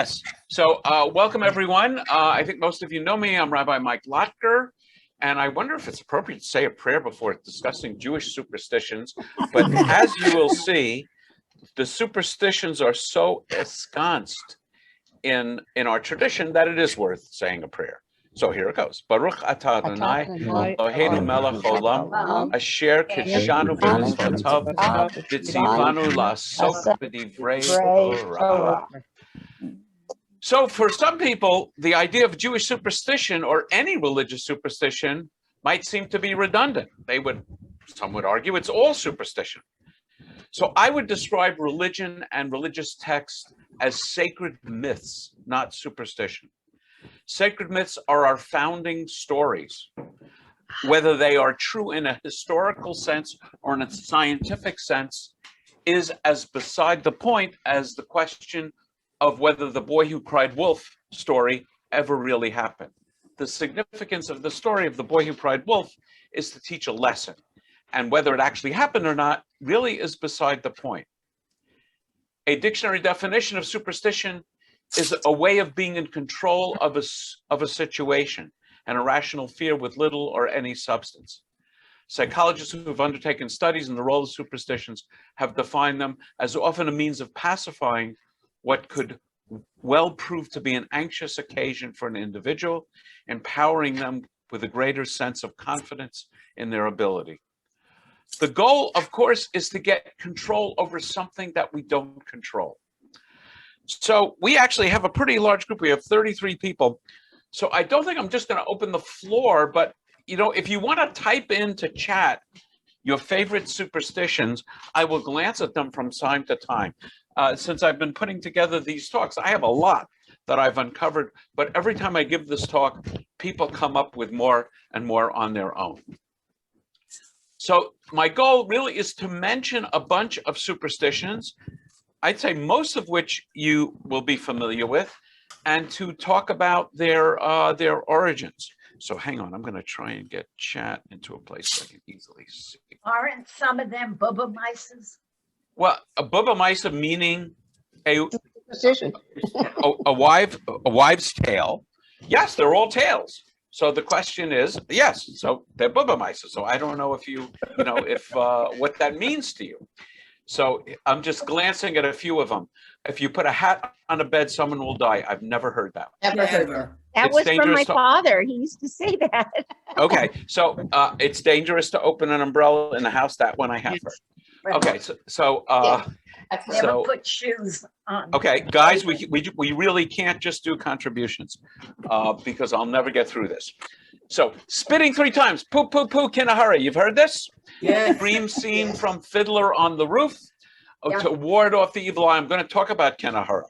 Yes. So welcome, everyone. I think most of you know me. I'm Rabbi Mike Lotker, and I wonder if it's appropriate to say a prayer before discussing Jewish superstitions. But as you will see, the superstitions are so ensconced in our tradition that it is worth saying a prayer. So here it goes. Baruch atah Adonai Eloheinu melech olam asher kidshanu b'mitzvotav v'tzivanu la'asok b'divrei Torah. So for some people, the idea of Jewish superstition or any religious superstition might seem to be redundant. Some would argue it's all superstition. So I would describe religion and religious texts as sacred myths, not superstition. Sacred myths are our founding stories. Whether they are true in a historical sense or in a scientific sense is as beside the point as the question of whether the boy who cried wolf story ever really happened. The significance of the story of the boy who cried wolf is to teach a lesson. And whether it actually happened or not really is beside the point. A dictionary definition of superstition is a way of being in control of a situation, an irrational fear with little or any substance. Psychologists who have undertaken studies in the role of superstitions have defined them as often a means of pacifying what could well prove to be an anxious occasion for an individual, empowering them with a greater sense of confidence in their ability. The goal, of course, is to get control over something that we don't control. So we actually have a pretty large group. We have 33 people. So I don't think I'm just going to open the floor, but if you want to type into chat your favorite superstitions, I will glance at them from time to time. Since I've been putting together these talks, I have a lot that I've uncovered, but every time I give this talk, people come up with more and more on their own. So my goal really is to mention a bunch of superstitions, I'd say most of which you will be familiar with, and to talk about their origins. So hang on, I'm going to try and get chat into a place I can easily see. Aren't some of them bubba mices? Well, a bubba mice meaning a wives' tale. Yes, they're all tales. So the question is, yes, so they're bubba mice. So I don't know if what that means to you. So I'm just glancing at a few of them. If you put a hat on a bed, someone will die. I've never heard that. Never heard that. That was from my father. He used to say that. Okay, so it's dangerous to open an umbrella in the house. That one I have heard. Okay, so never put shoes on. Okay, guys, we really can't just do contributions because I'll never get through this. So spitting 3 times, pooh, pooh, pooh, kinahurah. You've heard this? Yeah. Dream scene from Fiddler on the Roof to ward off the evil eye. I'm going to talk about kinahurah.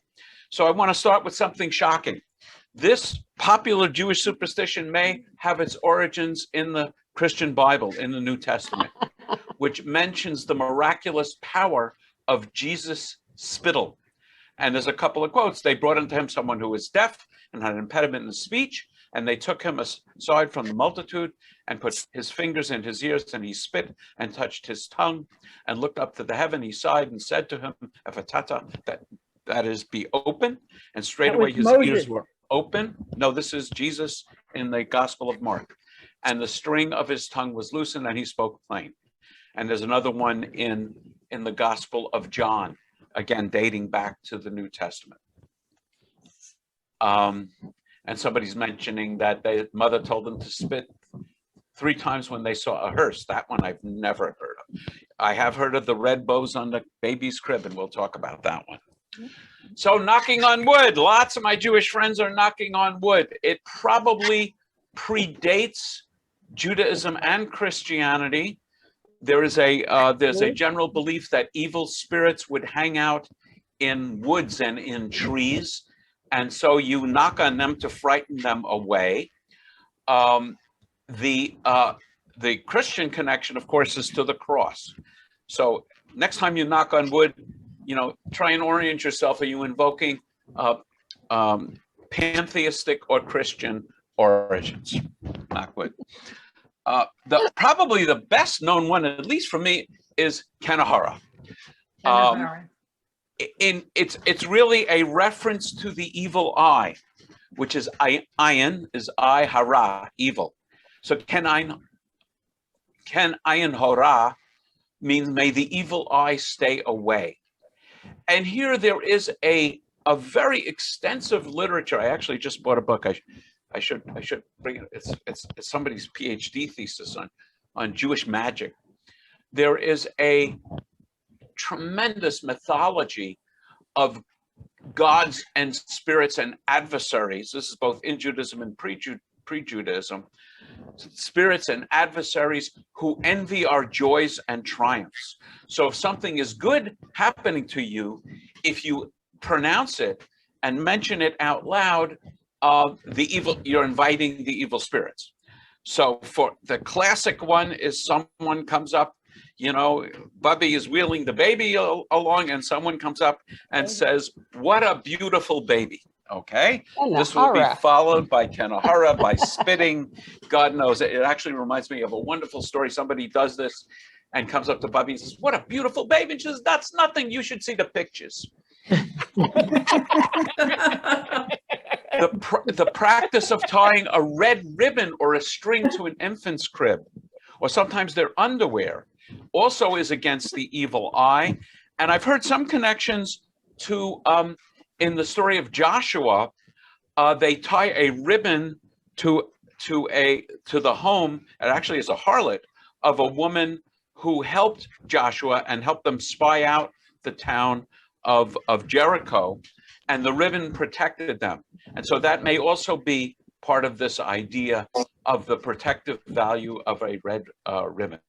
So I want to start with something shocking. This popular Jewish superstition may have its origins in the Christian Bible, in the New Testament, which mentions the miraculous power of Jesus' spittle. And there's a couple of quotes. They brought unto him someone who was deaf and had an impediment in speech, and they took him aside from the multitude and put his fingers in his ears, and he spit and touched his tongue and looked up to the heaven. He sighed and said to him, Efatata, that is, be open. And straightway his ears were open. No, this is Jesus in the Gospel of Mark. And the string of his tongue was loosened, and he spoke plain. And there's another one in the Gospel of John, again, dating back to the New Testament. And somebody's mentioning that their mother told them to spit 3 times when they saw a hearse. That one I've never heard of. I have heard of the red bows on the baby's crib, and we'll talk about that one. So knocking on wood. Lots of my Jewish friends are knocking on wood. It probably predates Judaism and Christianity. There's a general belief that evil spirits would hang out in woods and in trees, and so you knock on them to frighten them away. The Christian connection, of course, is to the cross. So next time you knock on wood, try and orient yourself. Are you invoking pantheistic or Christian origins? Knock wood. Probably the best known one, at least for me, is kinahurah. it's really a reference to the evil eye, which is ayin, is I hara, evil. So ayin hora means may the evil eye stay away. And here there is a very extensive literature. I actually just bought a book. I should bring it. It's somebody's PhD thesis on Jewish magic. There is a tremendous mythology of gods and spirits and adversaries. This is both in Judaism and pre-Judaism. Spirits and adversaries who envy our joys and triumphs. So if something is good happening to you, if you pronounce it and mention it out loud, you're inviting the evil spirits. So for the classic one is someone comes up, Bubby is wheeling the baby along, and someone comes up and says, "What a beautiful baby." Okay, this will be followed by kinahurah, by spitting. God knows it actually reminds me of a wonderful story. Somebody does this and comes up to Bubby and says, "What a beautiful baby." And she says, "That's nothing. You should see the pictures." The practice of tying a red ribbon or a string to an infant's crib, or sometimes their underwear, also is against the evil eye. And I've heard some connections to, in the story of Joshua, they tie a ribbon to the home, it actually is a harlot, of a woman who helped Joshua and helped them spy out the town of Jericho, and the ribbon protected them. And so that may also be part of this idea of the protective value of a red ribbon.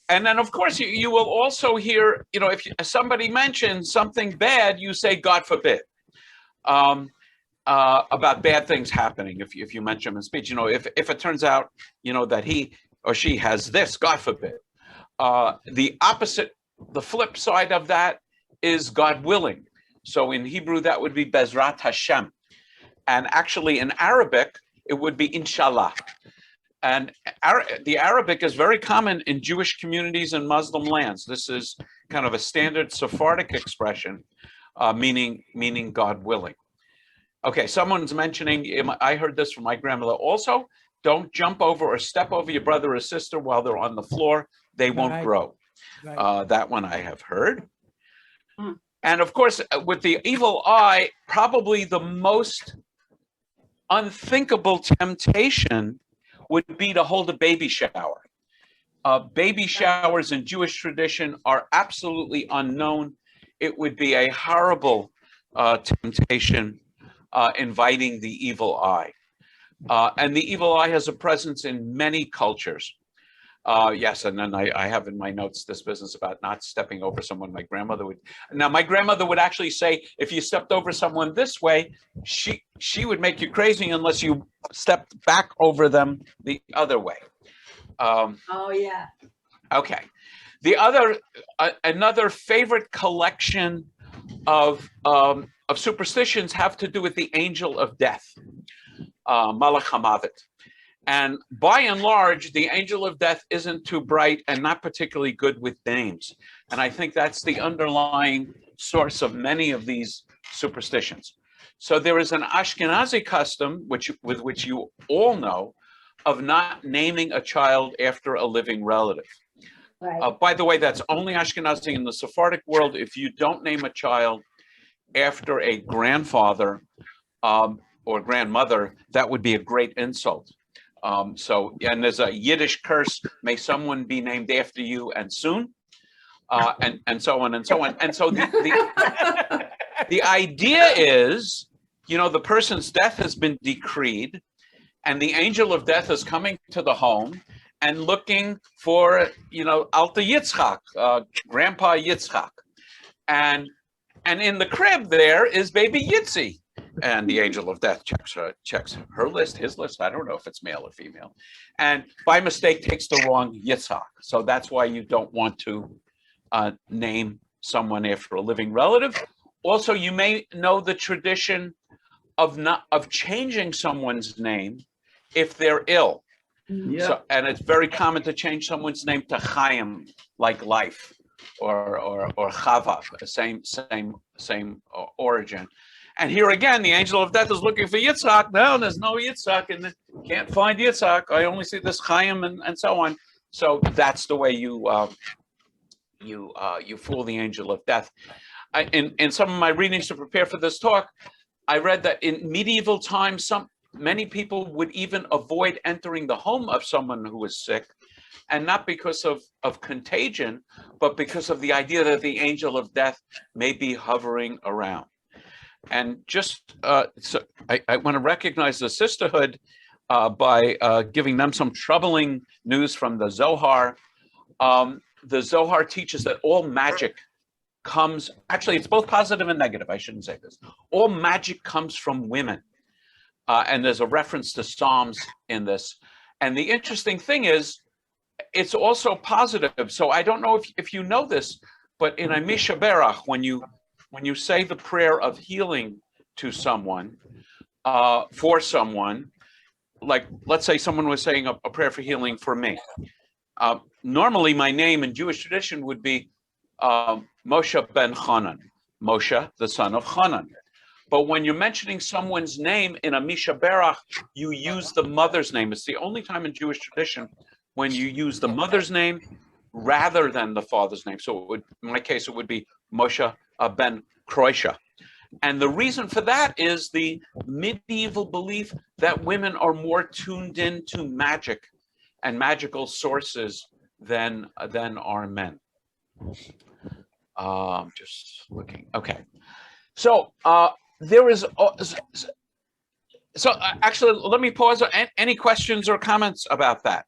And then, of course, you will also hear, if somebody mentions something bad, you say, "God forbid," about bad things happening. If you mention them in speech, if it turns out, that he or she has this, God forbid. The opposite, the flip side of that is God willing. So in Hebrew, that would be Bezrat Hashem. And actually in Arabic, it would be Inshallah. And the Arabic is very common in Jewish communities and Muslim lands. This is kind of a standard Sephardic expression, meaning God willing. Okay, someone's mentioning, I heard this from my grandmother also, don't jump over or step over your brother or sister while they're on the floor. They won't grow. Right. That one I have heard. And of course, with the evil eye, probably the most unthinkable temptation would be to hold a baby shower. Baby showers in Jewish tradition are absolutely unknown. It would be a horrible temptation, inviting the evil eye. And the evil eye has a presence in many cultures. Yes, and then I have in my notes this business about not stepping over someone. My grandmother would actually say, if you stepped over someone this way, she would make you crazy unless you stepped back over them the other way. Oh yeah. Okay. The other, another favorite collection of superstitions have to do with the angel of death, Malach HaMavet. And by and large, the angel of death isn't too bright and not particularly good with names. And I think that's the underlying source of many of these superstitions. So there is an Ashkenazi custom, with which you all know, of not naming a child after a living relative. Right. By the way, that's only Ashkenazi. In the Sephardic world, if you don't name a child after a grandfather or grandmother, that would be a great insult. And there's a Yiddish curse, may someone be named after you and soon, and so on and so on. And so the idea is, the person's death has been decreed, and the angel of death is coming to the home and looking for, Alta Yitzchak, Grandpa Yitzchak. And in the crib there is baby Yitzi. And the angel of death checks her list, his list. I don't know if it's male or female. And by mistake takes the wrong Yitzhak. So that's why you don't want to name someone after a living relative. Also, you may know the tradition of changing someone's name if they're ill. Mm. So, and it's very common to change someone's name to Chaim, like life, or Chava, same origin. And here again, the angel of death is looking for Yitzhak. No, there's no Yitzhak, and can't find Yitzhak. I only see this Chaim, and so on. So that's the way you fool the angel of death. In some of my readings to prepare for this talk, I read that in medieval times, many people would even avoid entering the home of someone who was sick, and not because of contagion, but because of the idea that the angel of death may be hovering around. And just so I want to recognize the sisterhood by giving them some troubling news from the Zohar. The Zohar teaches that all magic comes, actually it's both positive and negative, I shouldn't say this. All magic comes from women. And there's a reference to Psalms in this. And the interesting thing is, it's also positive. So I don't know if you know this, but in a Misha Berach, when you say the prayer of healing to someone, for someone, like let's say someone was saying a prayer for healing for me. Normally my name in Jewish tradition would be Moshe ben Hanan, Moshe, the son of Hanan. But when you're mentioning someone's name in a Misha Berach, you use the mother's name. It's the only time in Jewish tradition when you use the mother's name rather than the father's name. So it would, in my case, it would be Moshe ben Kroisha. And the reason for that is the medieval belief that women are more tuned into magic and magical sources than are men. Just looking. Okay. So there is. Actually, let me pause. Any questions or comments about that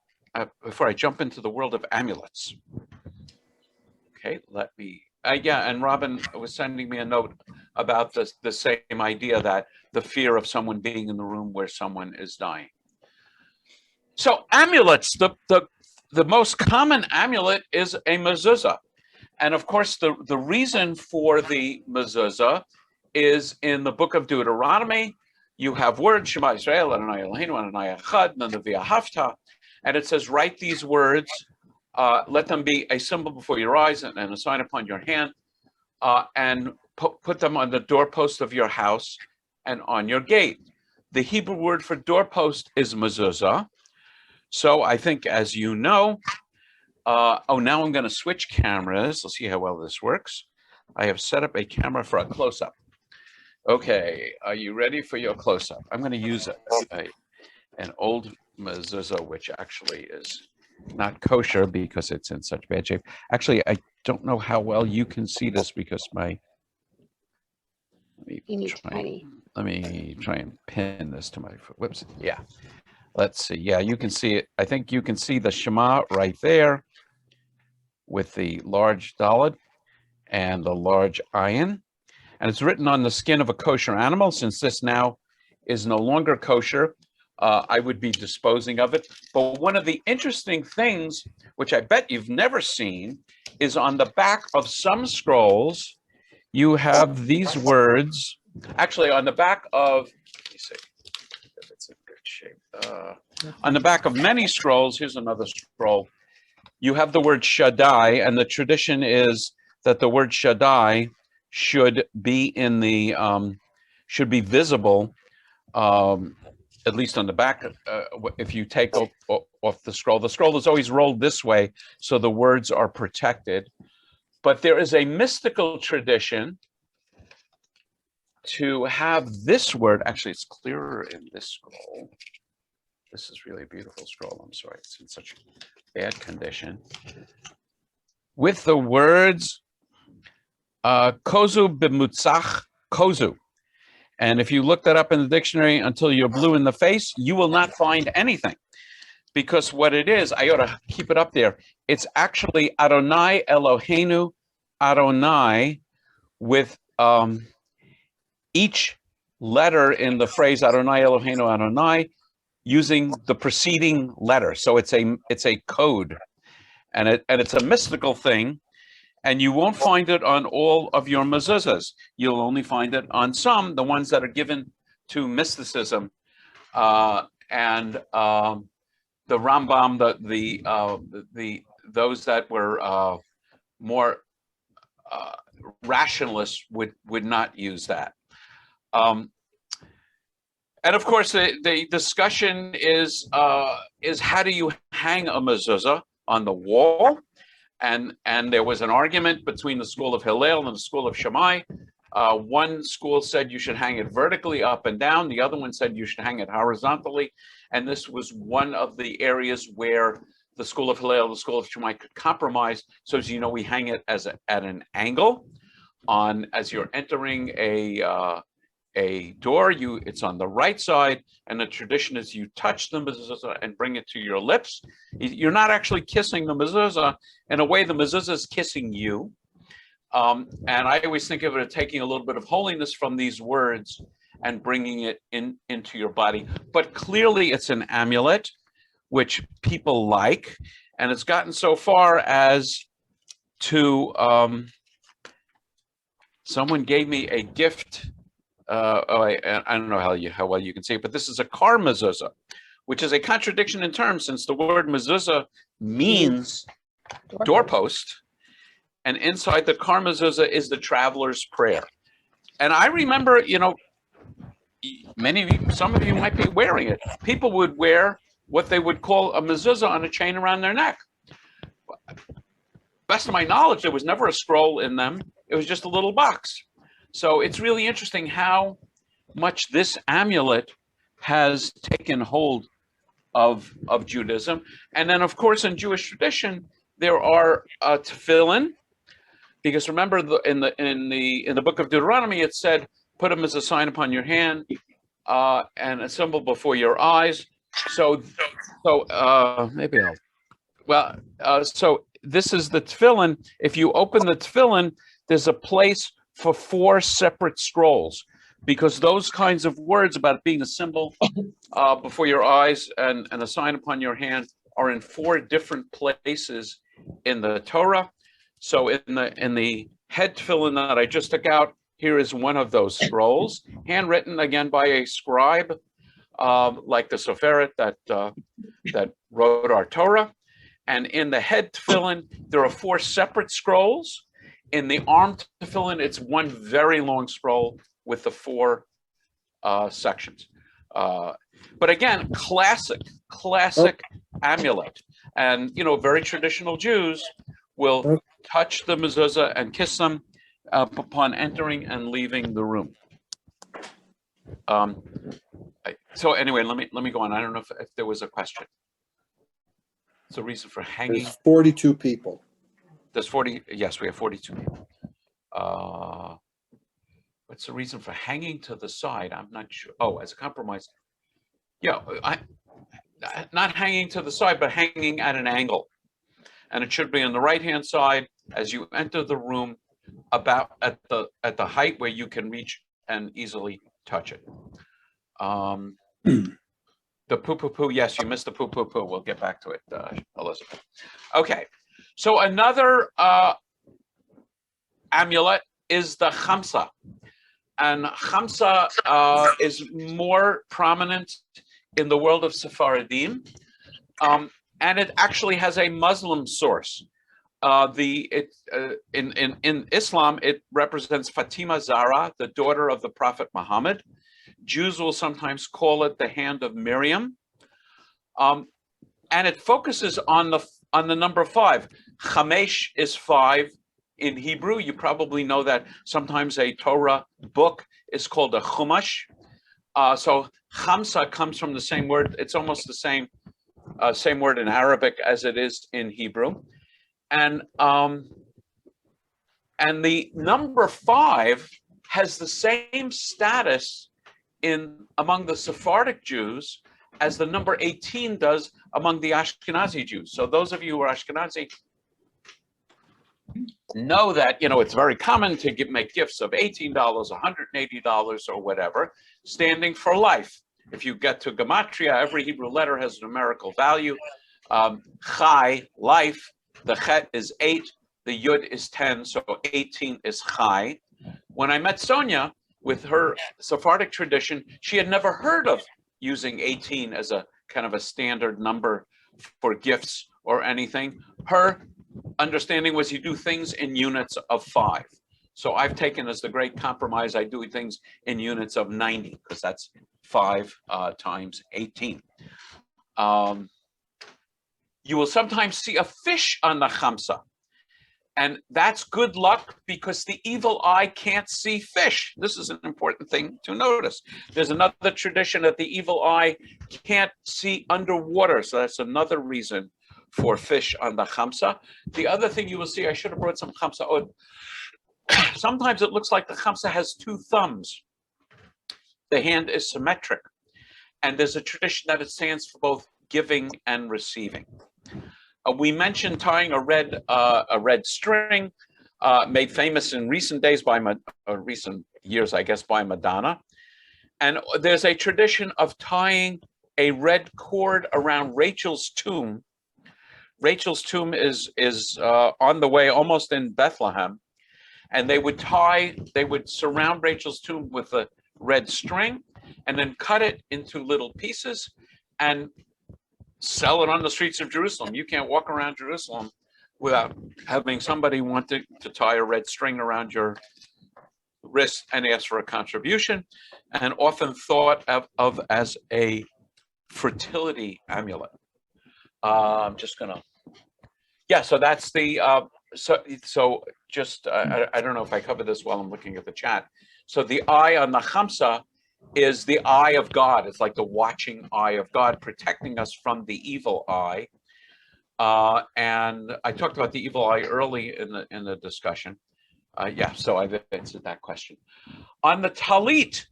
before I jump into the world of amulets? Okay, let me. Yeah, and Robin was sending me a note about the same idea, that the fear of someone being in the room where someone is dying. So amulets, the most common amulet is a mezuzah. And of course, the reason for the mezuzah is in the book of Deuteronomy. You have words, Shema Yisrael, Adonai Eloheinu, Adonai Echad, Nanaviahavta, and it says, write these words, let them be a symbol before your eyes and a sign upon your hand, and put them on the doorpost of your house and on your gate. The Hebrew word for doorpost is mezuzah. So I think, as you know, now I'm going to switch cameras. Let's see how well this works. I have set up a camera for a close-up. Okay, are you ready for your close-up? I'm going to use an old mezuzah, which actually is not kosher because it's in such bad shape. Actually, I don't know how well you can see this because let me try and pin this to my foot. Whoops. Yeah. Let's see. Yeah, you can see it. I think you can see the Shema right there with the large Dalet and the large ayin. And it's written on the skin of a kosher animal. Since this now is no longer kosher, I would be disposing of it. But one of the interesting things, which I bet you've never seen, is on the back of some scrolls, you have these words. Actually, on the back of, let me see if it's in good shape. On the back of many scrolls, here's another scroll, you have the word Shaddai, and the tradition is that the word Shaddai should be in the, should be visible, at least on the back, if you take off the scroll. The scroll is always rolled this way, so the words are protected. But there is a mystical tradition to have this word, actually it's clearer in this scroll. This is really a beautiful scroll, I'm sorry, it's in such bad condition. With the words, kozu b'mutzach kozu. And if you look that up in the dictionary until you're blue in the face, you will not find anything. Because what it is, I ought to keep it up there, it's actually Adonai Eloheinu Adonai, with each letter in the phrase Adonai Eloheinu Adonai using the preceding letter. So it's a code, and it's a mystical thing, and you won't find it on all of your mezuzahs. You'll only find it on some, the ones that are given to mysticism, and Rambam, those that were more rationalists would not use that. And of course, the discussion is how do you hang a mezuzah on the wall? And there was an argument between the school of Hillel and the school of Shammai. One school said you should hang it vertically up and down. The other one said you should hang it horizontally. And this was one of the areas where the school of Hillel, the school of Shammai could compromise. So as you know, we hang it at an angle as you're entering a door. It's on the right side, and the tradition is you touch the mezuzah and bring it to your lips. You're not actually kissing the mezuzah. In a way, the mezuzah is kissing you. And I always think of it as taking a little bit of holiness from these words and bringing it into your body. But clearly, it's an amulet, which people like, and it's gotten so far as to someone gave me a gift. I don't know how well you can see it, but this is a car mezuzah, which is a contradiction in terms, since the word mezuzah means doorpost, and inside the car mezuzah is the traveler's prayer. And I remember, some of you might be wearing it. People would wear what they would call a mezuzah on a chain around their neck. Best of my knowledge, there was never a scroll in them. It was just a little box. So it's really interesting how much this amulet has taken hold of Judaism. And then, of course, in Jewish tradition, there are tefillin, because remember in the book of Deuteronomy, it said, "Put them as a sign upon your hand and a symbol before your eyes." So this is the tefillin. If you open the tefillin, there's a place for 4 separate scrolls, because those kinds of words about being a symbol before your eyes and a sign upon your hand are in 4 different places in the Torah. So in the head tefillin that I just took out, here is one of those scrolls, handwritten again by a scribe, like the Soferet that wrote our Torah. And in the head tefillin, there are 4 separate scrolls. In the arm tefillin, it's one very long scroll with the 4 sections. But again, classic amulet. And, very traditional Jews will touch the mezuzah and kiss them upon entering and leaving the room. So anyway, let me go on. I don't know if there was a question. It's a reason for hanging. There's 42 people. There's 40. Yes, we have 42 people. What's the reason for hanging to the side? I'm not sure. Oh, as a compromise. Yeah, not hanging to the side, but hanging at an angle. And it should be on the right-hand side as you enter the room, about at the height where you can reach and easily touch it. The pooh. Yes, you missed the pooh. We'll get back to it, Elizabeth. Okay. So another amulet is the chamsa. And chamsa is more prominent in the world of Sephardim. And it actually has a Muslim source. In Islam, it represents Fatima Zahra, the daughter of the Prophet Muhammad. Jews will sometimes call it the hand of Miriam. And it focuses on the number 5. Chamesh is 5 in Hebrew. You probably know that sometimes a Torah book is called a chumash. So chamsa comes from the same word. It's almost the same word in Arabic as it is in Hebrew. And the number 5 has the same status among the Sephardic Jews as the number 18 does among the Ashkenazi Jews. So those of you who are Ashkenazi know that, it's very common to make gifts of $18, $180 or whatever, standing for life. If you get to Gematria, every Hebrew letter has a numerical value. Chai, life, the chet is 8, the yud is 10, so 18 is chai. When I met Sonia, with her Sephardic tradition, she had never heard of using 18 as a kind of a standard number for gifts or anything. Her understanding was you do things in units of 5. So I've taken as the great compromise, I do things in units of 90, because that's 5 times 18. You will sometimes see a fish on the chamsa. And that's good luck because the evil eye can't see fish. This is an important thing to notice. There's another tradition that the evil eye can't see underwater. So that's another reason for fish on the chamsa. The other thing you will see, I should have brought some chamsa. Oh, sometimes it looks like the chamsa has 2 thumbs. The hand is symmetric. And there's a tradition that it stands for both giving and receiving. We mentioned tying a red string, made famous in recent days by recent years, I guess, by Madonna. And there's a tradition of tying a red cord around Rachel's tomb. Rachel's tomb is on the way, almost in Bethlehem, and they would surround Rachel's tomb with a red string, and then cut it into little pieces and sell it on the streets of Jerusalem. You can't walk around Jerusalem without having somebody want to tie a red string around your wrist and ask for a contribution, and often thought of as a fertility amulet. I'm just gonna, yeah. So that's the so just I don't know if I covered this while I'm looking at the chat. So the eye on the chamsa is the eye of God. It's like the watching eye of God, protecting us from the evil eye. And I talked about the evil eye early in the discussion. Yeah, so I've answered that question. On the talit,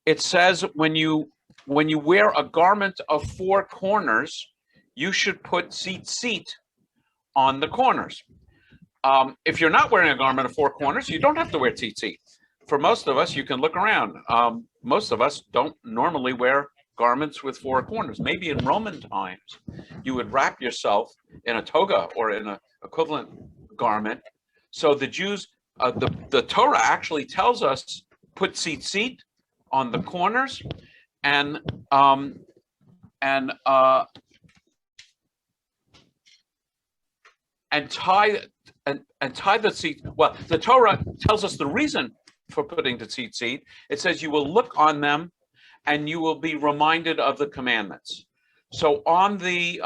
it says when you wear a garment of 4 corners, you should put tzitzit on the corners. If you're not wearing a garment of 4 corners, you don't have to wear tzitzit. For most of us, you can look around. Most of us don't normally wear garments with 4 corners. Maybe in Roman times, you would wrap yourself in a toga or in an equivalent garment. So the Jews, the Torah actually tells us put tzitzit on the corners and tie the tzitzit. Well, the Torah tells us the reason for putting the tzitzit. It says you will look on them and you will be reminded of the commandments. So on the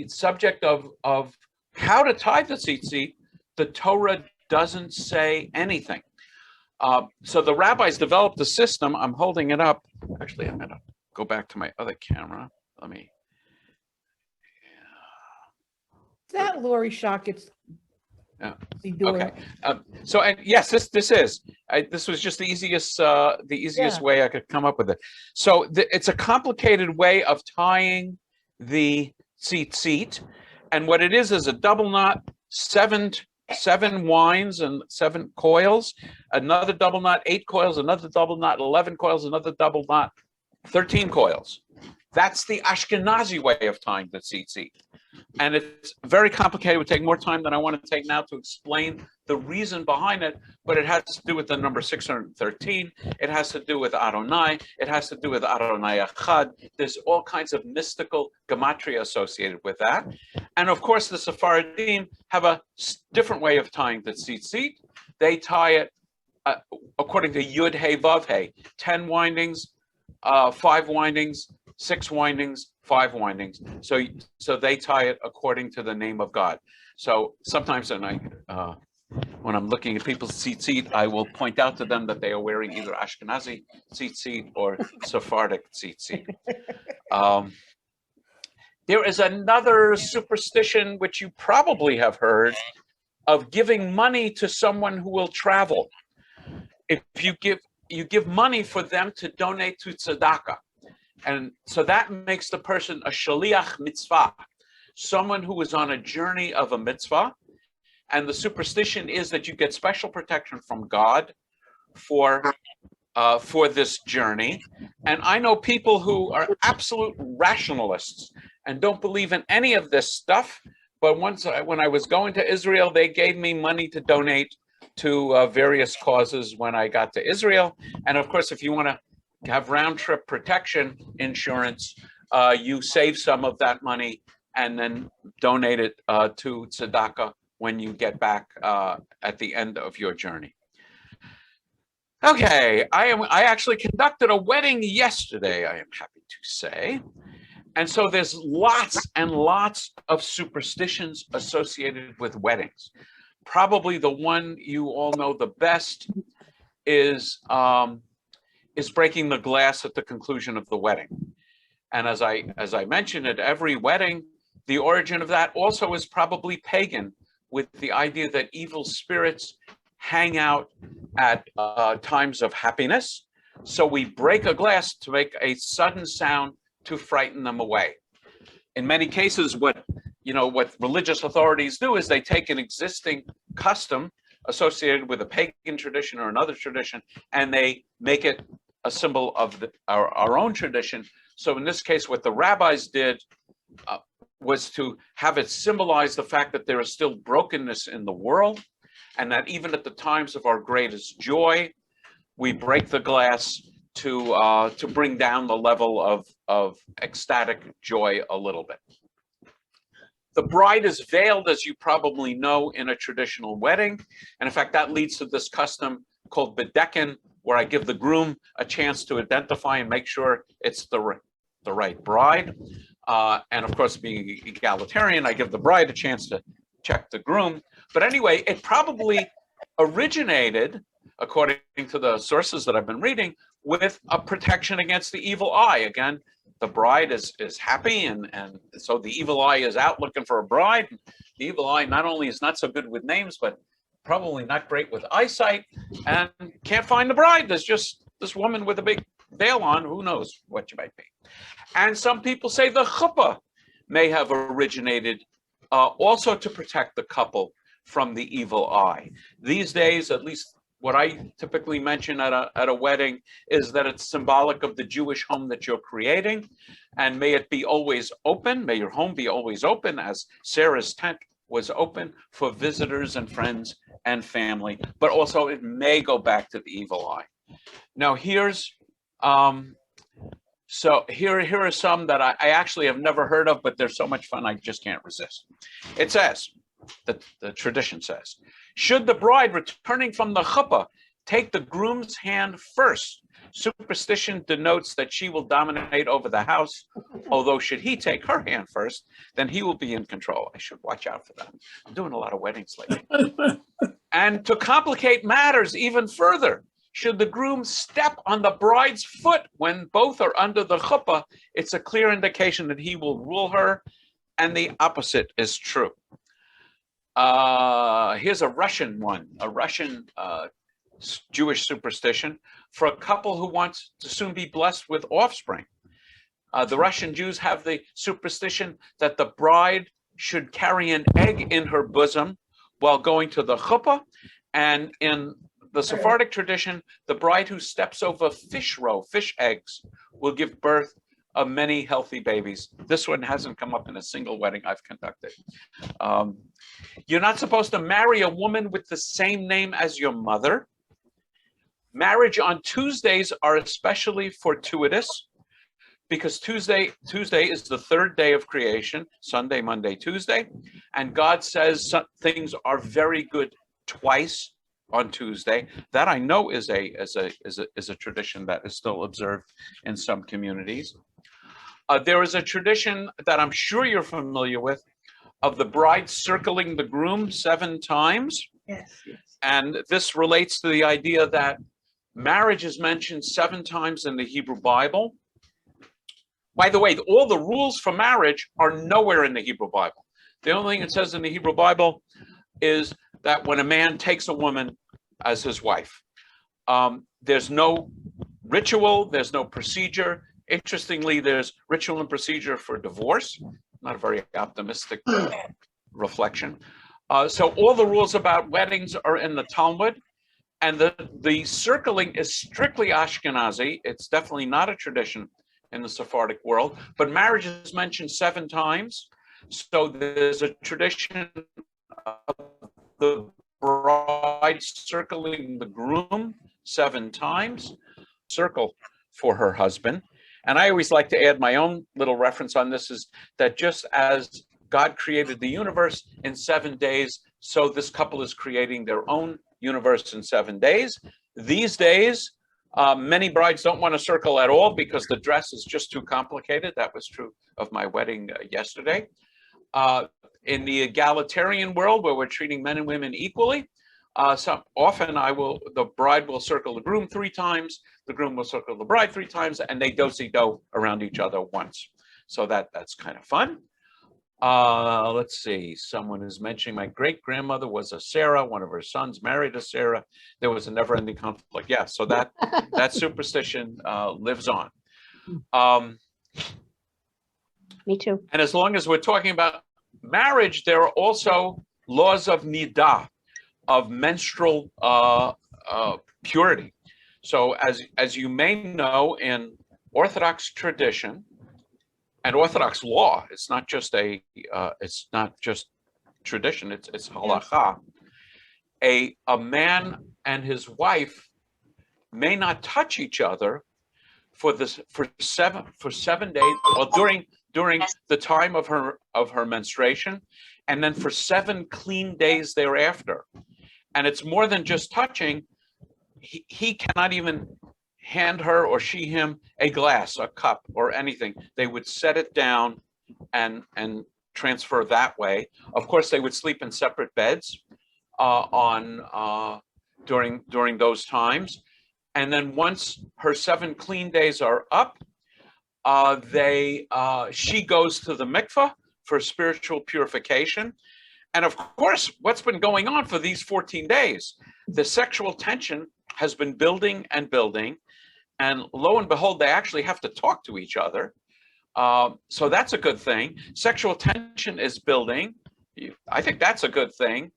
subject of how to tie the tzitzit, the Torah doesn't say anything. So the rabbis developed a system. I'm holding it up. Actually, I'm gonna go back to my other camera. Let me. That Lori Shockett's. Yeah. Okay. So and yes, this was just the easiest way I could come up with it. So it's a complicated way of tying the tzitzit, and what it is a double knot, seven winds and 7 coils, another double knot, 8 coils, another double knot, 11 coils, another double knot, 13 coils. That's the Ashkenazi way of tying the tzitzit. And it's very complicated. It would take more time than I want to take now to explain the reason behind it, but it has to do with the number 613. It has to do with Adonai. It has to do with Adonai Echad. There's all kinds of mystical gematria associated with that. And of course, the Sephardim have a different way of tying the tzitzit. They tie it according to Yud Hey Vav Hey, 10 windings, 5 windings, 6 windings, 5 windings. So they tie it according to the name of God. So sometimes when I'm looking at people's tzitzit, I will point out to them that they are wearing either Ashkenazi tzitzit or Sephardic tzitzit. There is another superstition which you probably have heard of giving money to someone who will travel. If you give money for them to donate to tzedakah. And so that makes the person a shaliach mitzvah, someone who is on a journey of a mitzvah. And the superstition is that you get special protection from God for this journey. And I know people who are absolute rationalists and don't believe in any of this stuff. But when I was going to Israel, they gave me money to donate to various causes when I got to Israel. And of course, if you want to have round-trip protection insurance, you save some of that money and then donate it to tzedakah when you get back at the end of your journey. Okay, I actually conducted a wedding yesterday, I am happy to say. And so there's lots and lots of superstitions associated with weddings. Probably the one you all know the best is breaking the glass at the conclusion of the wedding. And as I mentioned, at every wedding, the origin of that also is probably pagan, with the idea that evil spirits hang out at times of happiness. So we break a glass to make a sudden sound to frighten them away. In many cases, what religious authorities do is they take an existing custom associated with a pagan tradition or another tradition, and they make it a symbol of our own tradition. So in this case, what the rabbis did was to have it symbolize the fact that there is still brokenness in the world, and that even at the times of our greatest joy, we break the glass to bring down the level of ecstatic joy a little bit. The bride is veiled, as you probably know, in a traditional wedding. And in fact, that leads to this custom called bedekin, where I give the groom a chance to identify and make sure it's the right bride. And of course, being egalitarian, I give the bride a chance to check the groom. But anyway, it probably originated, according to the sources that I've been reading, with a protection against the evil eye. Again, the bride is happy, and so the evil eye is out looking for a bride. The evil eye not only is not so good with names, but probably not great with eyesight, and can't find the bride. There's just this woman with a big veil on, who knows what you might be. And some people say the chuppah may have originated also to protect the couple from the evil eye. These days, at least what I typically mention at a wedding, is that it's symbolic of the Jewish home that you're creating, and may it be always open. May your home be always open, as Sarah's tent was open for visitors and friends and family. But also, it may go back to the evil eye. Now, here's so here are some that I actually have never heard of, but they're so much fun I just can't resist. It says, the tradition says, should the bride returning from the chuppah take the groom's hand first, superstition denotes that she will dominate over the house, although should he take her hand first, then he will be in control. I should watch out for that. I'm doing a lot of weddings lately. And to complicate matters even further, should the groom step on the bride's foot when both are under the chuppah, it's a clear indication that he will rule her, and the opposite is true. Here's a Russian one, a Russian Jewish superstition for a couple who wants to soon be blessed with offspring. The Russian Jews have the superstition that the bride should carry an egg in her bosom while going to the chuppah, and in the Sephardic tradition, the bride who steps over fish eggs, will give birth of many healthy babies. This one hasn't come up in a single wedding I've conducted. You're not supposed to marry a woman with the same name as your mother. Marriage on Tuesdays are especially fortuitous, because Tuesday is the third day of creation, Sunday, Monday, Tuesday, and God says things are very good twice on Tuesday. That I know is a tradition that is still observed in some communities. There is a tradition that I'm sure you're familiar with of the bride circling the groom 7 times. Yes, yes. And this relates to the idea that marriage is mentioned 7 times in the Hebrew Bible. By the way, all the rules for marriage are nowhere in the Hebrew Bible. The only thing it says in the Hebrew Bible is that when a man takes a woman as his wife, there's no ritual, there's no procedure. Interestingly, there's ritual and procedure for divorce. Not a very optimistic reflection. So all the rules about weddings are in the Talmud, and the circling is strictly Ashkenazi. It's definitely not a tradition in the Sephardic world, but marriage is mentioned 7 times. So there's a tradition of the bride circling the groom 7 times, circle for her husband. And I always like to add my own little reference on this, is that just as God created the universe in 7 days, so this couple is creating their own universe in 7 days. These days, many brides don't want to circle at all because the dress is just too complicated. That was true of my wedding yesterday. In the egalitarian world, where we're treating men and women equally, often the bride will circle the groom 3 times, the groom will circle the bride 3 times, and they do-si-do around each other once. So that's kind of fun. Let's see, someone is mentioning my great-grandmother was a Sarah, one of her sons married a Sarah. There was a never-ending conflict. Yeah, so that superstition lives on. Me too. And as long as we're talking about marriage, there are also laws of nidah, of menstrual purity. So as you may know, in Orthodox tradition and Orthodox law, it's not just tradition, it's halakha. A man and his wife may not touch each other for 7 days, or during the time of her menstruation, and then for 7 clean days thereafter. And it's more than just touching. He cannot even hand her or she him a glass, a cup, or anything. They would set it down and transfer that way. Of course, they would sleep in separate beds during those times. And then once her 7 clean days are up, she goes to the mikveh for spiritual purification. And of course, what's been going on for these 14 days? The sexual tension has been building and building. And lo and behold, they actually have to talk to each other. So that's a good thing. Sexual tension is building. I think that's a good thing.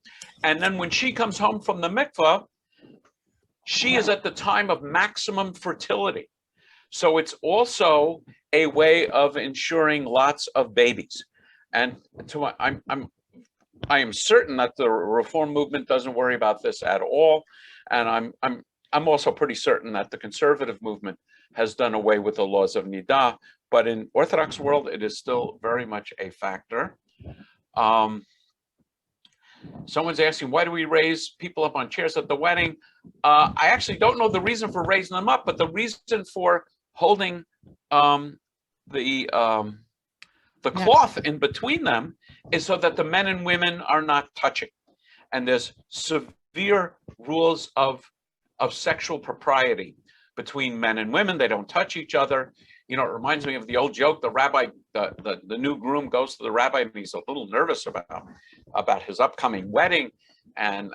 And then when she comes home from the mikveh, she is at the time of maximum fertility. So it's also a way of ensuring lots of babies. And I am certain that the Reform movement doesn't worry about this at all. And I'm also pretty certain that the conservative movement has done away with the laws of nidah. But in Orthodox world, it is still very much a factor. Someone's asking, why do we raise people up on chairs at the wedding? I actually don't know the reason for raising them up, but the reason for holding the cloth in between them is so that the men and women are not touching. And there's severe rules of sexual propriety between men and women. They don't touch each other. You know, it reminds me of the old joke. The rabbi, the new groom goes to the rabbi, and he's a little nervous about his upcoming wedding. And,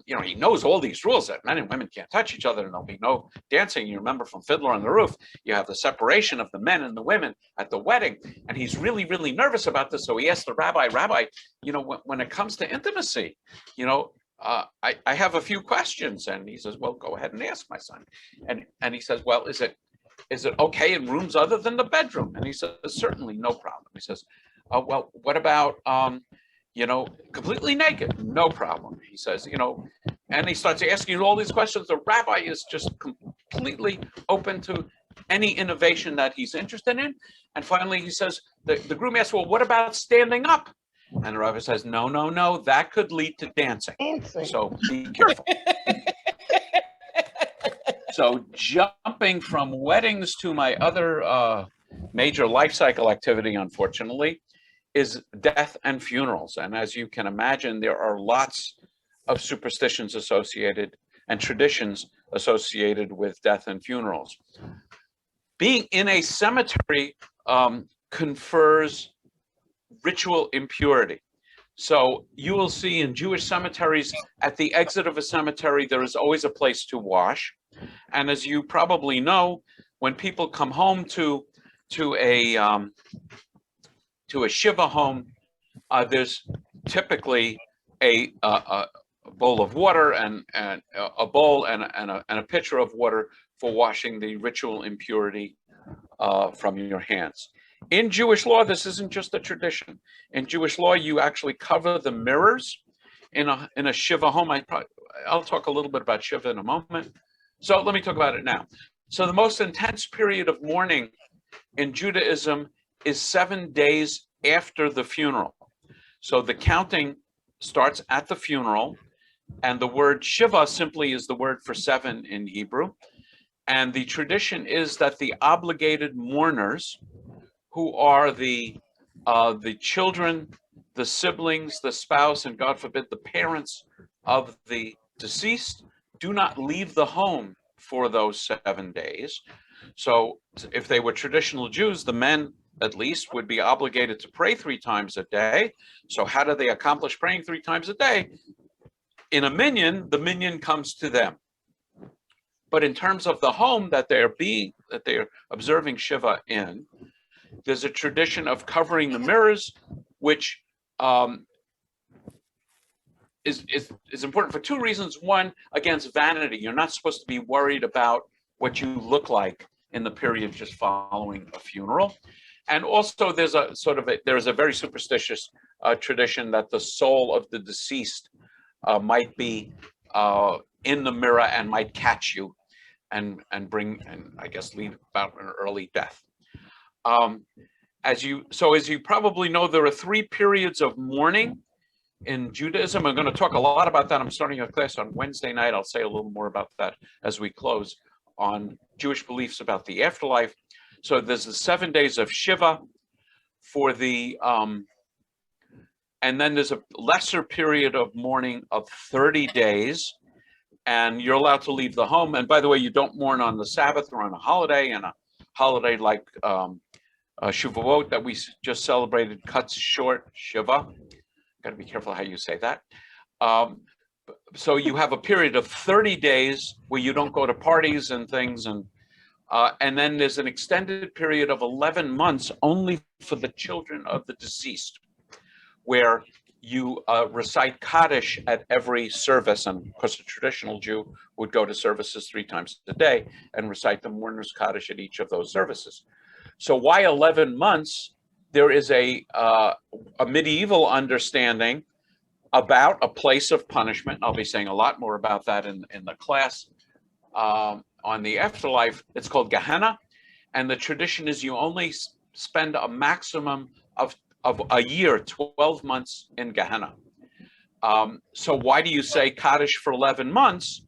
you know, he knows all these rules that men and women can't touch each other, and there'll be no dancing. You remember from Fiddler on the Roof, you have the separation of the men and the women at the wedding. And he's really, really nervous about this. So he asked the rabbi, you know, when it comes to intimacy, you know, I have a few questions. And he says, well, go ahead and ask, my son. And he says, well, is it okay in rooms other than the bedroom? And he says, certainly, no problem. He says, well, what about, you know, completely naked? No problem. He says, you know, and he starts asking all these questions. The rabbi is just completely open to any innovation that he's interested in. And finally, he says, the groom asks, well, what about standing up? And the rabbi says, no, that could lead to dancing. So be careful. So jumping from weddings to my other major life cycle activity, unfortunately, is death and funerals. And as you can imagine, there are lots of superstitions associated and traditions associated with death and funerals. Being in a cemetery confers ritual impurity. So you will see in Jewish cemeteries, at the exit of a cemetery, there is always a place to wash. And as you probably know, when people come home to a shiva home, there's typically a bowl of water and a bowl and a pitcher of water for washing the ritual impurity from your hands. In Jewish law, this isn't just a tradition. In Jewish law, you actually cover the mirrors in a shiva home. I'll talk a little bit about shiva in a moment. So let me talk about it now. So the most intense period of mourning in Judaism is 7 days after the funeral. So the counting starts at the funeral, and the word Shiva simply is the word for 7 in Hebrew. And the tradition is that the obligated mourners, who are the children, the siblings, the spouse, and God forbid, the parents of the deceased, do not leave the home for those 7 days. So if they were traditional Jews, the men at least would be obligated to pray 3 times a day. So how do they accomplish praying 3 times a day? In a minyan, the minyan comes to them. But in terms of the home that they're observing Shiva in, there's a tradition of covering the mirrors, which is important for 2 reasons. One, against vanity. You're not supposed to be worried about what you look like in the period just following a funeral. And also there's a very superstitious tradition that the soul of the deceased might be in the mirror and might catch you and I guess lead about an early death. As you probably know, there are 3 periods of mourning in Judaism. I'm going to talk a lot about that. I'm starting a class on Wednesday night. I'll say a little more about that as we close, on Jewish beliefs about the afterlife. So there's the 7 days of Shiva for the, and then there's a lesser period of mourning of 30 days, and you're allowed to leave the home. And by the way, you don't mourn on the Sabbath or on a holiday, and a holiday like Shavuot that we just celebrated cuts short Shiva. Got to be careful how you say that. So you have a period of 30 days where you don't go to parties and things, and then there's an extended period of 11 months only for the children of the deceased, where you recite Kaddish at every service. And of course, a traditional Jew would go to services 3 times a day and recite the mourner's Kaddish at each of those services. So why 11 months? There is a medieval understanding about a place of punishment. I'll be saying a lot more about that in the class on the afterlife. It's called Gehenna, and the tradition is you only spend a maximum of a year, 12 months in Gehenna. So why do you say Kaddish for 11 months?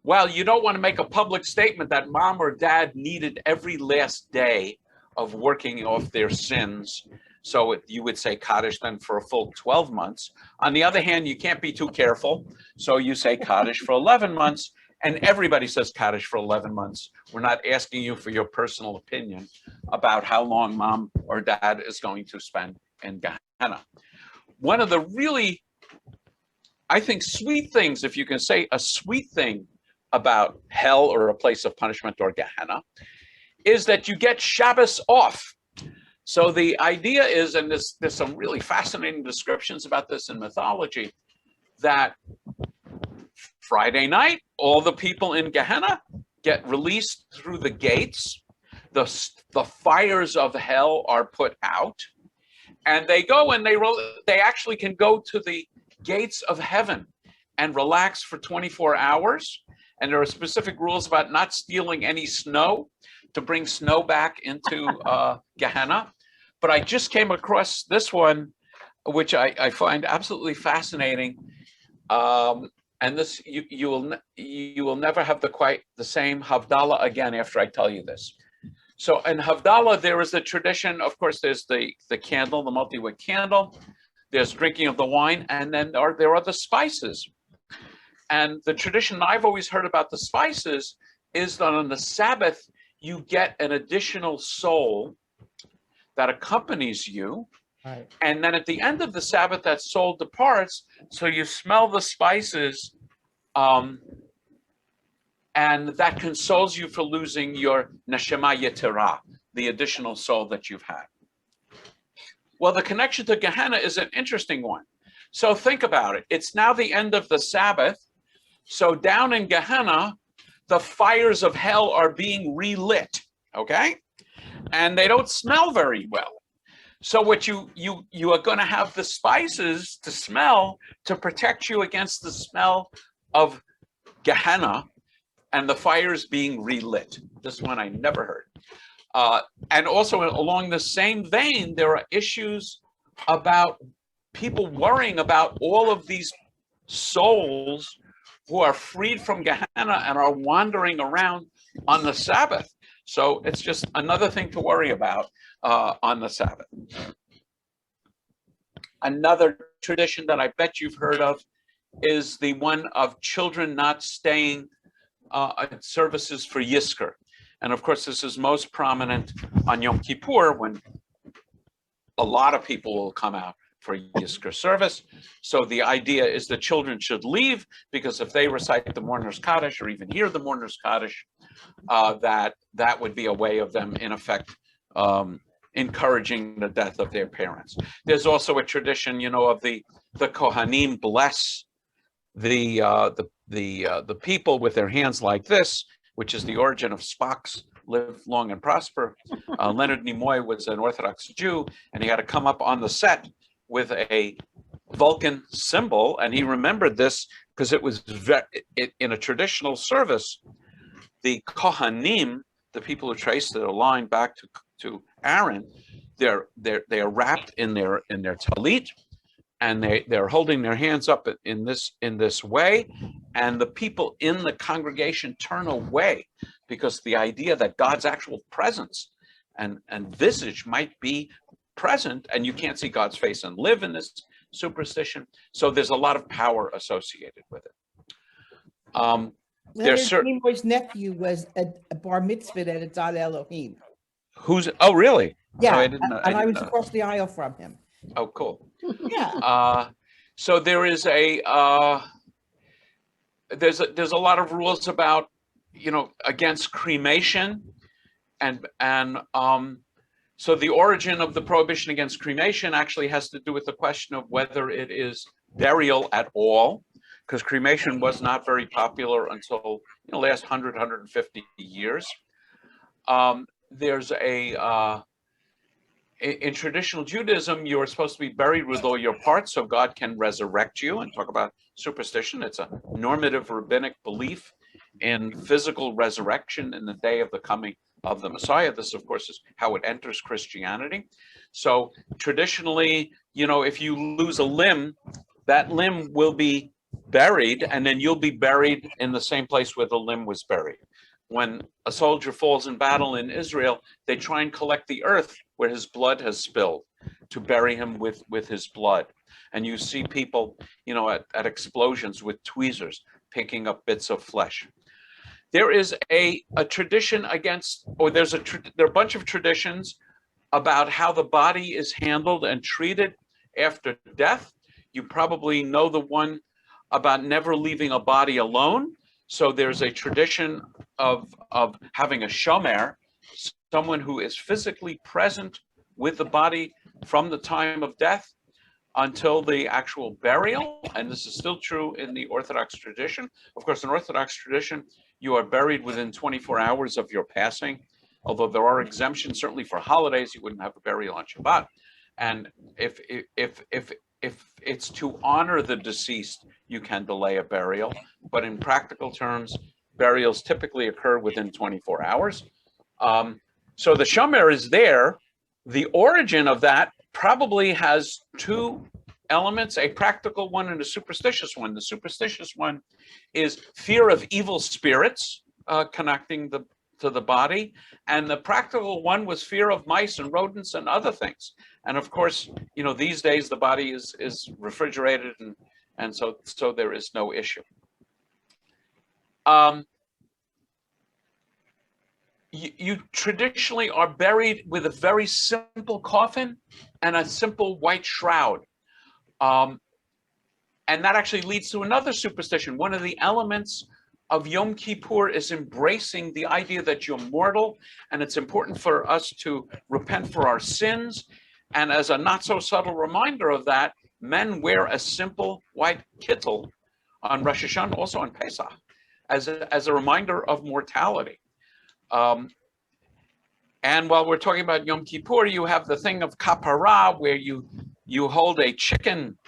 Well, you don't want to make a public statement that mom or dad needed every last day of working off their sins. So you would say Kaddish then for a full 12 months. On the other hand, you can't be too careful. So you say Kaddish for 11 months, and everybody says Kaddish for 11 months. We're not asking you for your personal opinion about how long mom or dad is going to spend in Gehenna. One of the really, I think, sweet things, if you can say a sweet thing about hell or a place of punishment or Gehenna, is that you get Shabbos off. So the idea is, and there's some really fascinating descriptions about this in mythology, that Friday night, all the people in Gehenna get released through the gates. The fires of hell are put out, and they go and they actually can go to the gates of heaven and relax for 24 hours. And there are specific rules about not stealing any snow, to bring snow back into Gehenna. But I just came across this one, which I find absolutely fascinating. And this, you will never have quite the same Havdalah again after I tell you this. So in Havdalah, there is a tradition. Of course, there's the candle, the multi-wick candle. There's drinking of the wine, and then there are the spices. And the tradition I've always heard about the spices is that on the Sabbath, you get an additional soul that accompanies you. Right. And then at the end of the Sabbath, that soul departs. So you smell the spices, and that consoles you for losing your neshama yetera, the additional soul that you've had. Well, the connection to Gehenna is an interesting one. So think about it. It's now the end of the Sabbath. So down in Gehenna, the fires of hell are being relit, okay? And they don't smell very well. So what you are going to have the spices to smell to protect you against the smell of Gehenna and the fires being relit. This one I never heard. And also along the same vein, there are issues about people worrying about all of these souls who are freed from Gehenna and are wandering around on the Sabbath. So it's just another thing to worry about on the Sabbath. Another tradition that I bet you've heard of is the one of children not staying at services for Yizkor. And of course, this is most prominent on Yom Kippur, when a lot of people will come out for Yizkor service. So the idea is that children should leave, because if they recite the Mourner's Kaddish or even hear the Mourner's Kaddish, that would be a way of them, in effect, encouraging the death of their parents. There's also a tradition, of the Kohanim bless the people with their hands like this, which is the origin of Spock's Live Long and Prosper. Leonard Nimoy was an Orthodox Jew, and he had to come up on the set with a Vulcan symbol, and he remembered this because it was in a traditional service. The Kohanim, the people who trace their line back to Aaron, they are wrapped in their talit, and they're holding their hands up in this way, and the people in the congregation turn away, because the idea that God's actual presence and visage might be present, and you can't see God's face and live in this superstition. So there's a lot of power associated with it. Leonard Nimoy's nephew was a bar mitzvah at Atzad Elohim. Oh, really? Yeah, Oh, I was across the aisle from him. Oh, cool. Yeah. So there is there's a lot of rules about, against cremation, and so the origin of the prohibition against cremation actually has to do with the question of whether it is burial at all, because cremation was not very popular until the last 150 years. There's in traditional Judaism, you are supposed to be buried with all your parts so God can resurrect you. And talk about superstition. It's a normative rabbinic belief in physical resurrection in the day of the coming of the Messiah. This, of course, is how it enters Christianity. So traditionally, if you lose a limb, that limb will be buried, and then you'll be buried in the same place where the limb was buried. When a soldier falls in battle in Israel, they try and collect the earth where his blood has spilled to bury him with his blood. And you see people, at explosions with tweezers picking up bits of flesh. There is a tradition against, or there are a bunch of traditions about how the body is handled and treated after death. You probably know the one about never leaving a body alone. So there's a tradition of having a shomer, someone who is physically present with the body from the time of death until the actual burial. And this is still true in the Orthodox tradition. Of course, in Orthodox tradition, you are buried within 24 hours of your passing, although there are exemptions. Certainly for holidays, you wouldn't have a burial on Shabbat. And if it's to honor the deceased, you can delay a burial. But in practical terms, burials typically occur within 24 hours. So the shomer is there. The origin of that probably has two elements, a practical one and a superstitious one. The superstitious one is fear of evil spirits connecting to the body, and the practical one was fear of mice and rodents and other things. And of course, these days the body is refrigerated, and so there is no issue. You traditionally are buried with a very simple coffin and a simple white shroud. And that actually leads to another superstition. One of the elements of Yom Kippur is embracing the idea that you're mortal, and it's important for us to repent for our sins. And as a not so subtle reminder of that, men wear a simple white kittel on Rosh Hashanah, also on Pesach, as a reminder of mortality. And while we're talking about Yom Kippur, you have the thing of kapara, where you hold a chicken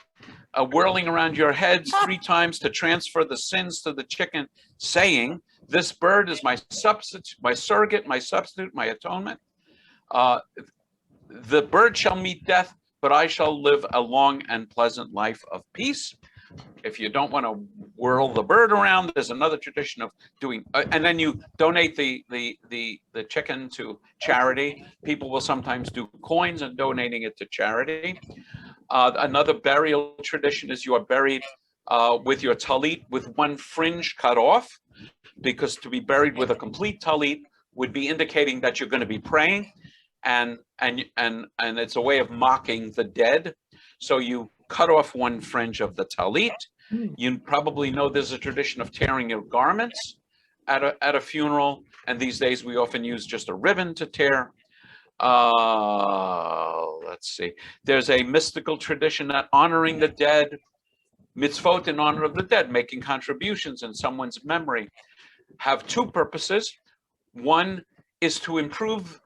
whirling around your heads 3 times to transfer the sins to the chicken, saying, "This bird is my substitute, my surrogate, my substitute, my atonement." The bird shall meet death, but I shall live a long and pleasant life of peace. If you don't want to whirl the bird around, there's another tradition of doing, and then you donate the chicken to charity. People will sometimes do coins and donating it to charity. Another burial tradition is you are buried with your talit with one fringe cut off, because to be buried with a complete talit would be indicating that you're going to be praying, and it's a way of mocking the dead. So you cut off one fringe of the talit. You probably know there's a tradition of tearing your garments at a funeral, and these days we often use just a ribbon to tear. Let's see. There's a mystical tradition that honoring the dead, mitzvot in honor of the dead, making contributions in someone's memory, have two purposes. One is to improve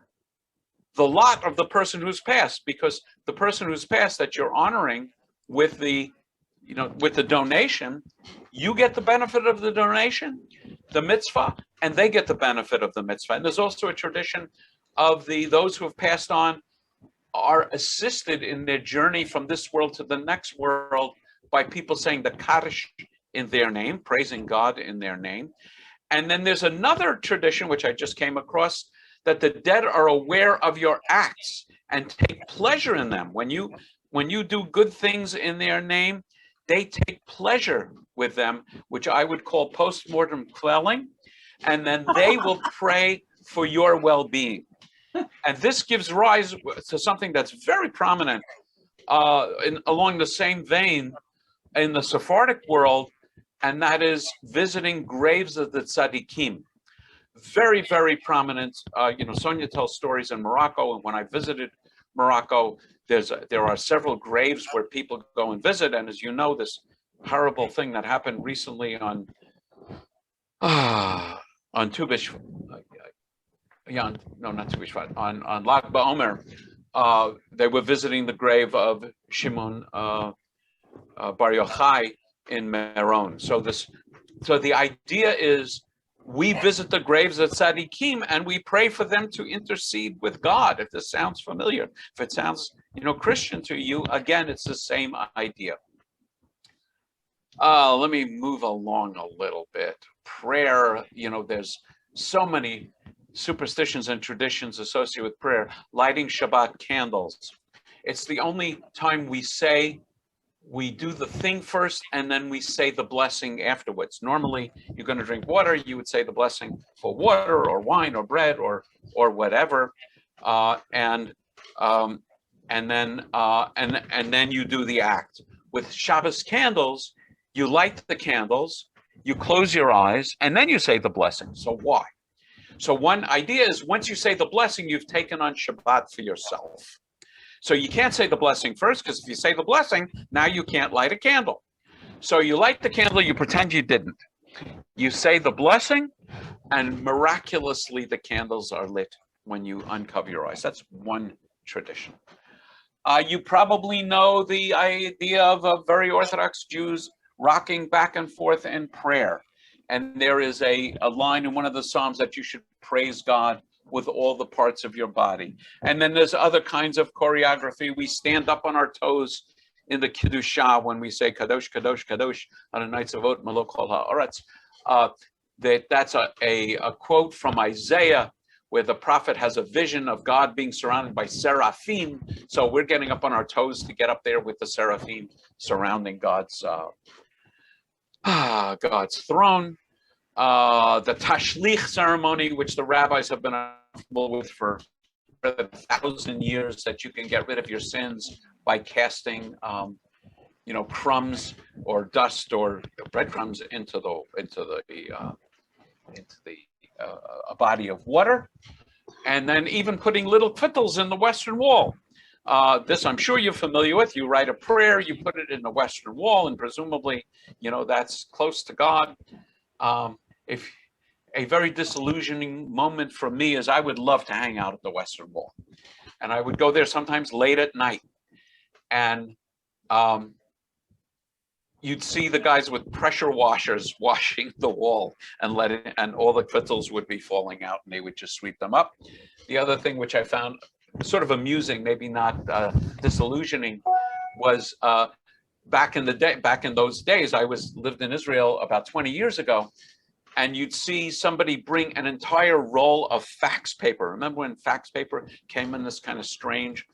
the lot of the person who's passed, because the person who's passed that you're honoring with the donation, you get the benefit of the donation, the mitzvah, and they get the benefit of the mitzvah. And there's also a tradition of those who have passed on are assisted in their journey from this world to the next world by people saying the Kaddish in their name, praising God in their name. And then there's another tradition, which I just came across, that the dead are aware of your acts and take pleasure in them. When you do good things in their name, they take pleasure with them, which I would call post-mortem quelling, and then they will pray for your well-being. And this gives rise to something that's very prominent along the same vein in the Sephardic world, and that is visiting graves of the tzaddikim. Very, very prominent. Sonia tells stories in Morocco, and when I visited Morocco, there are several graves where people go and visit. And as you know, this horrible thing that happened recently on Tu B'Shvat, not Tu B'Shvat, on Lag BaOmer, they were visiting the grave of Shimon Bar Yochai in Meron. So the idea is, we visit the graves of tzaddikim and we pray for them to intercede with God. If this sounds familiar, if it sounds, Christian to you, again, it's the same idea. Let me move along a little bit. Prayer, there's so many superstitions and traditions associated with prayer. Lighting Shabbat candles. It's the only time we do the thing first, and then we say the blessing afterwards. Normally, you're going to drink water, you would say the blessing for water or wine or bread or whatever, and then you do the act. With Shabbos candles, you light the candles, you close your eyes, and then you say the blessing. So why? So one idea is, once you say the blessing, you've taken on Shabbat for yourself. So you can't say the blessing first, because if you say the blessing, now you can't light a candle. So you light the candle, you pretend you didn't. You say the blessing, and miraculously the candles are lit when you uncover your eyes. That's one tradition. You probably know the idea of very Orthodox Jews rocking back and forth in prayer. And there is a line in one of the Psalms that you should praise God with all the parts of your body. And then there's other kinds of choreography. We stand up on our toes in the Kiddushah when we say Kadosh, Kadosh, Kadosh on the nights of Ot Malok Kol Ha'aretz. That's a quote from Isaiah, where the prophet has a vision of God being surrounded by seraphim. So we're getting up on our toes to get up there with the seraphim surrounding God's throne. The tashlich ceremony, which the rabbis have been comfortable with for 1,000 years, that you can get rid of your sins by casting, crumbs or dust or breadcrumbs into a body of water, and then even putting little fiddles in the Western Wall. This I'm sure you're familiar with. You write a prayer, you put it in the Western Wall, and presumably, that's close to God. If a very disillusioning moment for me is, I would love to hang out at the Western Wall, and I would go there sometimes late at night, and you'd see the guys with pressure washers washing the wall and all the fiddles would be falling out, and they would just sweep them up. The other thing which I found sort of amusing, maybe not disillusioning, was back in those days, I lived in Israel about 20 years ago, and you'd see somebody bring an entire roll of fax paper. Remember when fax paper came in this kind of strange,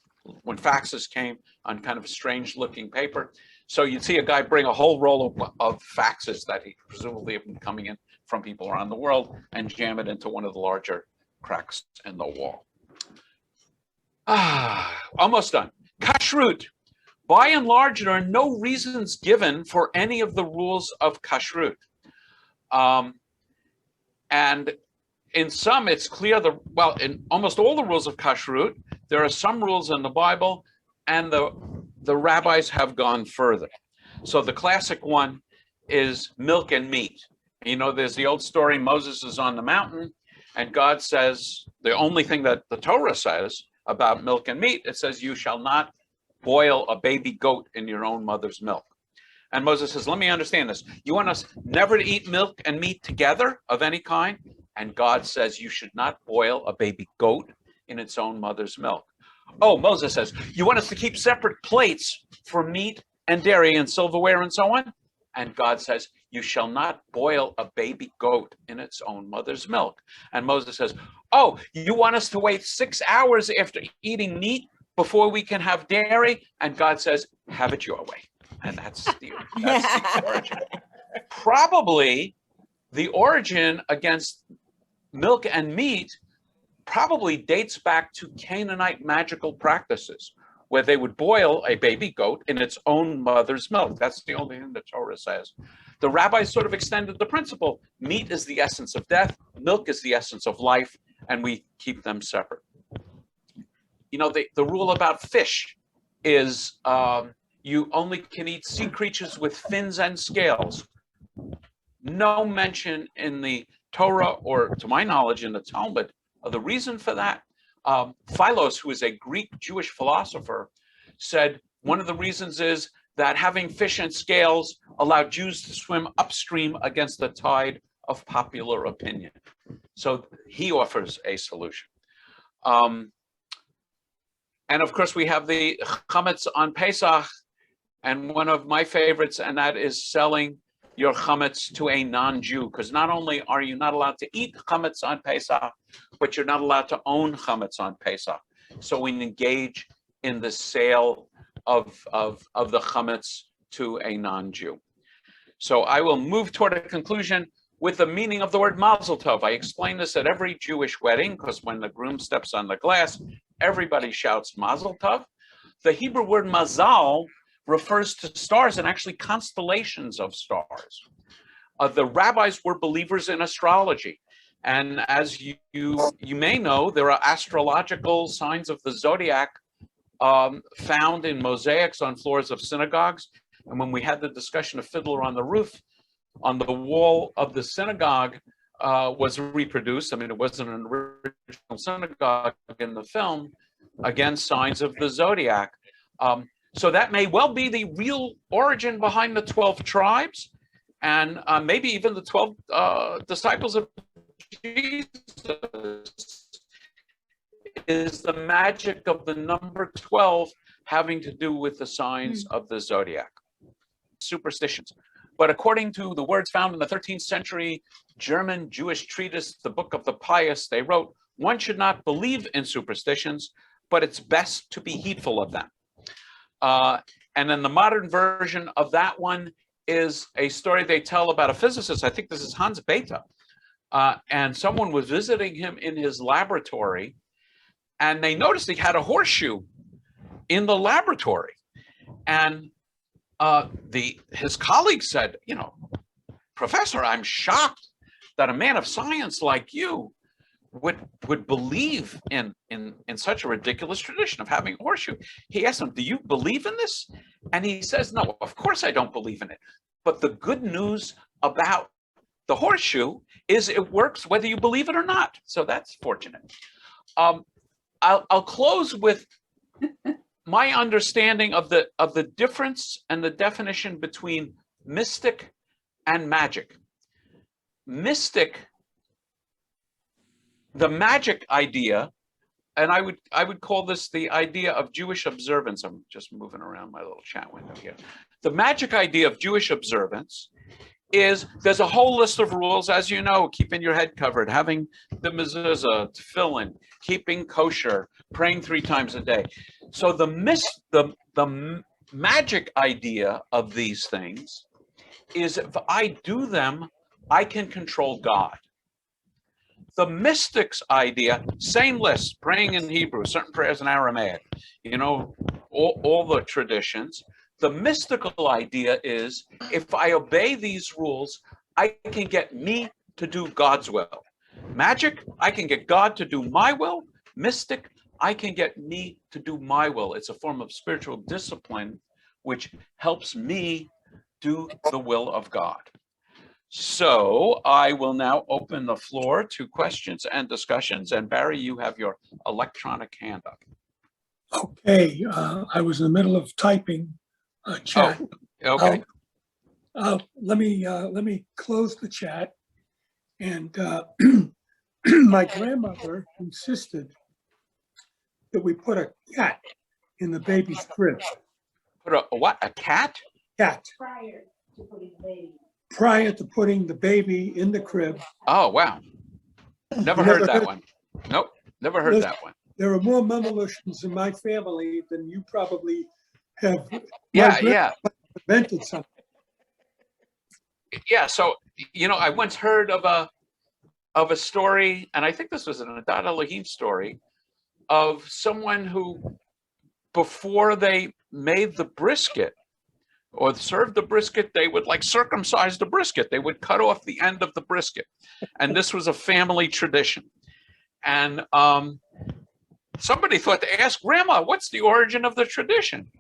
when faxes came on kind of a strange looking paper? So you'd see a guy bring a whole roll of faxes that he presumably had been coming in from people around the world and jam it into one of the larger cracks in the wall. Almost done. Kashrut. By and large, there are no reasons given for any of the rules of kashrut. And in some, it's clear in almost all the rules of kashrut, there are some rules in the Bible, and the rabbis have gone further. So the classic one is milk and meat. You know, there's the old story, Moses is on the mountain, and God says, the only thing that the Torah says about milk and meat, it says, you shall not boil a baby goat in your own mother's milk. And Moses says, let me understand this. You want us never to eat milk and meat together of any kind? And God says, you should not boil a baby goat in its own mother's milk. Oh, Moses says, you want us to keep separate plates for meat and dairy and silverware and so on? And God says, you shall not boil a baby goat in its own mother's milk. And Moses says, oh, you want us to wait 6 hours after eating meat before we can have dairy? And God says, have it your way. And that's the origin. Probably the origin against milk and meat probably dates back to Canaanite magical practices, where they would boil a baby goat in its own mother's milk. That's the only thing the Torah says. The rabbis sort of extended the principle. Meat is the essence of death, milk is the essence of life, and we keep them separate. You know, the rule about fish is you only can eat sea creatures with fins and scales. No mention in the Torah, or to my knowledge in the Talmud, of the reason for that. Philos, who is a Greek Jewish philosopher, said one of the reasons is that having fish and scales allowed Jews to swim upstream against the tide of popular opinion. So he offers a solution. And of course, we have the chametz on Pesach, and one of my favorites, and that is selling your chametz to a non-Jew, because not only are you not allowed to eat chametz on Pesach, but you're not allowed to own chametz on Pesach. So we engage in the sale of the chametz to a non-Jew. So I will move toward a conclusion with the meaning of the word mazel tov. I explain this at every Jewish wedding, because when the groom steps on the glass, everybody shouts mazel tov. The Hebrew word mazal refers to stars, and actually constellations of stars. The rabbis were believers in astrology. And as you may know, there are astrological signs of the zodiac found in mosaics on floors of synagogues. And when we had the discussion of Fiddler on the Roof, on the wall of the synagogue was reproduced. I mean, it wasn't an original synagogue in the film. Again, signs of the zodiac. So that may well be the real origin behind the 12 tribes, and maybe even the 12 disciples of Jesus is the magic of the number 12 having to do with the signs of the zodiac. Superstitions. But according to the words found in the 13th century German Jewish treatise, the Book of the Pious, they wrote, one should not believe in superstitions, but it's best to be heedful of them. And then the modern version of that one is a story they tell about a physicist. I think this is Hans Bethe. And someone was visiting him in his laboratory, and they noticed he had a horseshoe in the laboratory. And his colleague said, you know, Professor, I'm shocked that a man of science like you would believe in such a ridiculous tradition of having a horseshoe. He asked him, do you believe in this? And he says, no, of course I don't believe in it. But the good news about the horseshoe is it works whether you believe it or not. So that's fortunate. I'll close with my understanding of the difference and the definition between mystic and magic. Mystic, the magic idea and I would call this the idea of Jewish observance. I'm just moving around my little chat window here. The magic idea of Jewish observance is there's a whole list of rules, as you know, keeping your head covered, having the mezuzah, tefillin, keeping kosher, praying 3 times a day. So the magic idea of these things is if I do them, I can control God. The mystics idea, same list, praying in Hebrew, certain prayers in Aramaic, you know, all the traditions. The mystical idea is if I obey these rules, I can get me to do God's will. Magic, I can get God to do my will. Mystic, I can get me to do my will. It's a form of spiritual discipline which helps me do the will of God. So I will now open the floor to questions and discussions. And Barry, you have your electronic hand up. Okay, I was in the middle of typing a chat. Oh, okay. Let me close the chat. And my grandmother insisted that we put a cat in the baby's crib. Put a what? A cat? Cat. Prior to putting the baby. Prior to putting the baby in the crib. Oh, wow. Never heard that one. Nope, never heard that one. There are more Mamelushans in my family than you probably have. Yeah. Invented something. Yeah, so, you know, I once heard of a story, and I think this was an Adat Elohim story, of someone who, before they made the brisket, or served the brisket, they would like circumcise the brisket. They would cut off the end of the brisket. And this was a family tradition. And somebody thought to ask Grandma, what's the origin of the tradition?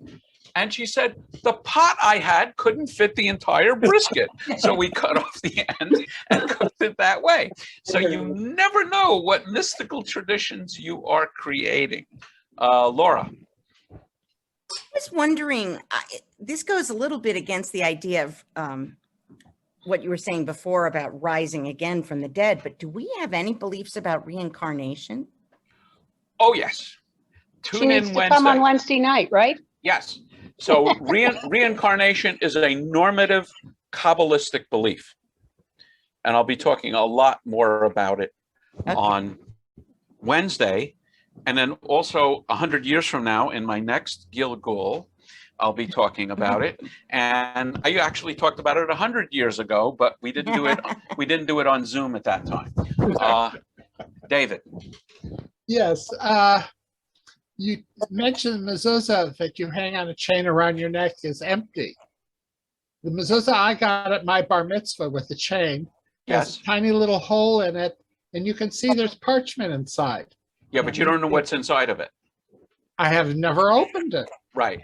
And she said, the pot I had couldn't fit the entire brisket. So we cut off the end and cooked it that way. So you never know what mystical traditions you are creating. Laura. I was wondering, this goes a little bit against the idea of what you were saying before about rising again from the dead, but do we have any beliefs about reincarnation? Oh, yes. She needs to come on Wednesday night, right? Yes. So reincarnation is a normative Kabbalistic belief. And I'll be talking a lot more about it on Wednesday. And then also 100 years from now in my next Gilgul, I'll be talking about it. And I actually talked about it 100 years ago, but we didn't do it. We didn't do it on Zoom at that time. David. Yes. You mentioned the mezuzah that you hang on a chain around your neck is empty. The mezuzah I got at my bar mitzvah with the chain has a tiny little hole in it, and you can see there's parchment inside. Yeah, but you don't know what's inside of it. I have never opened it. Right.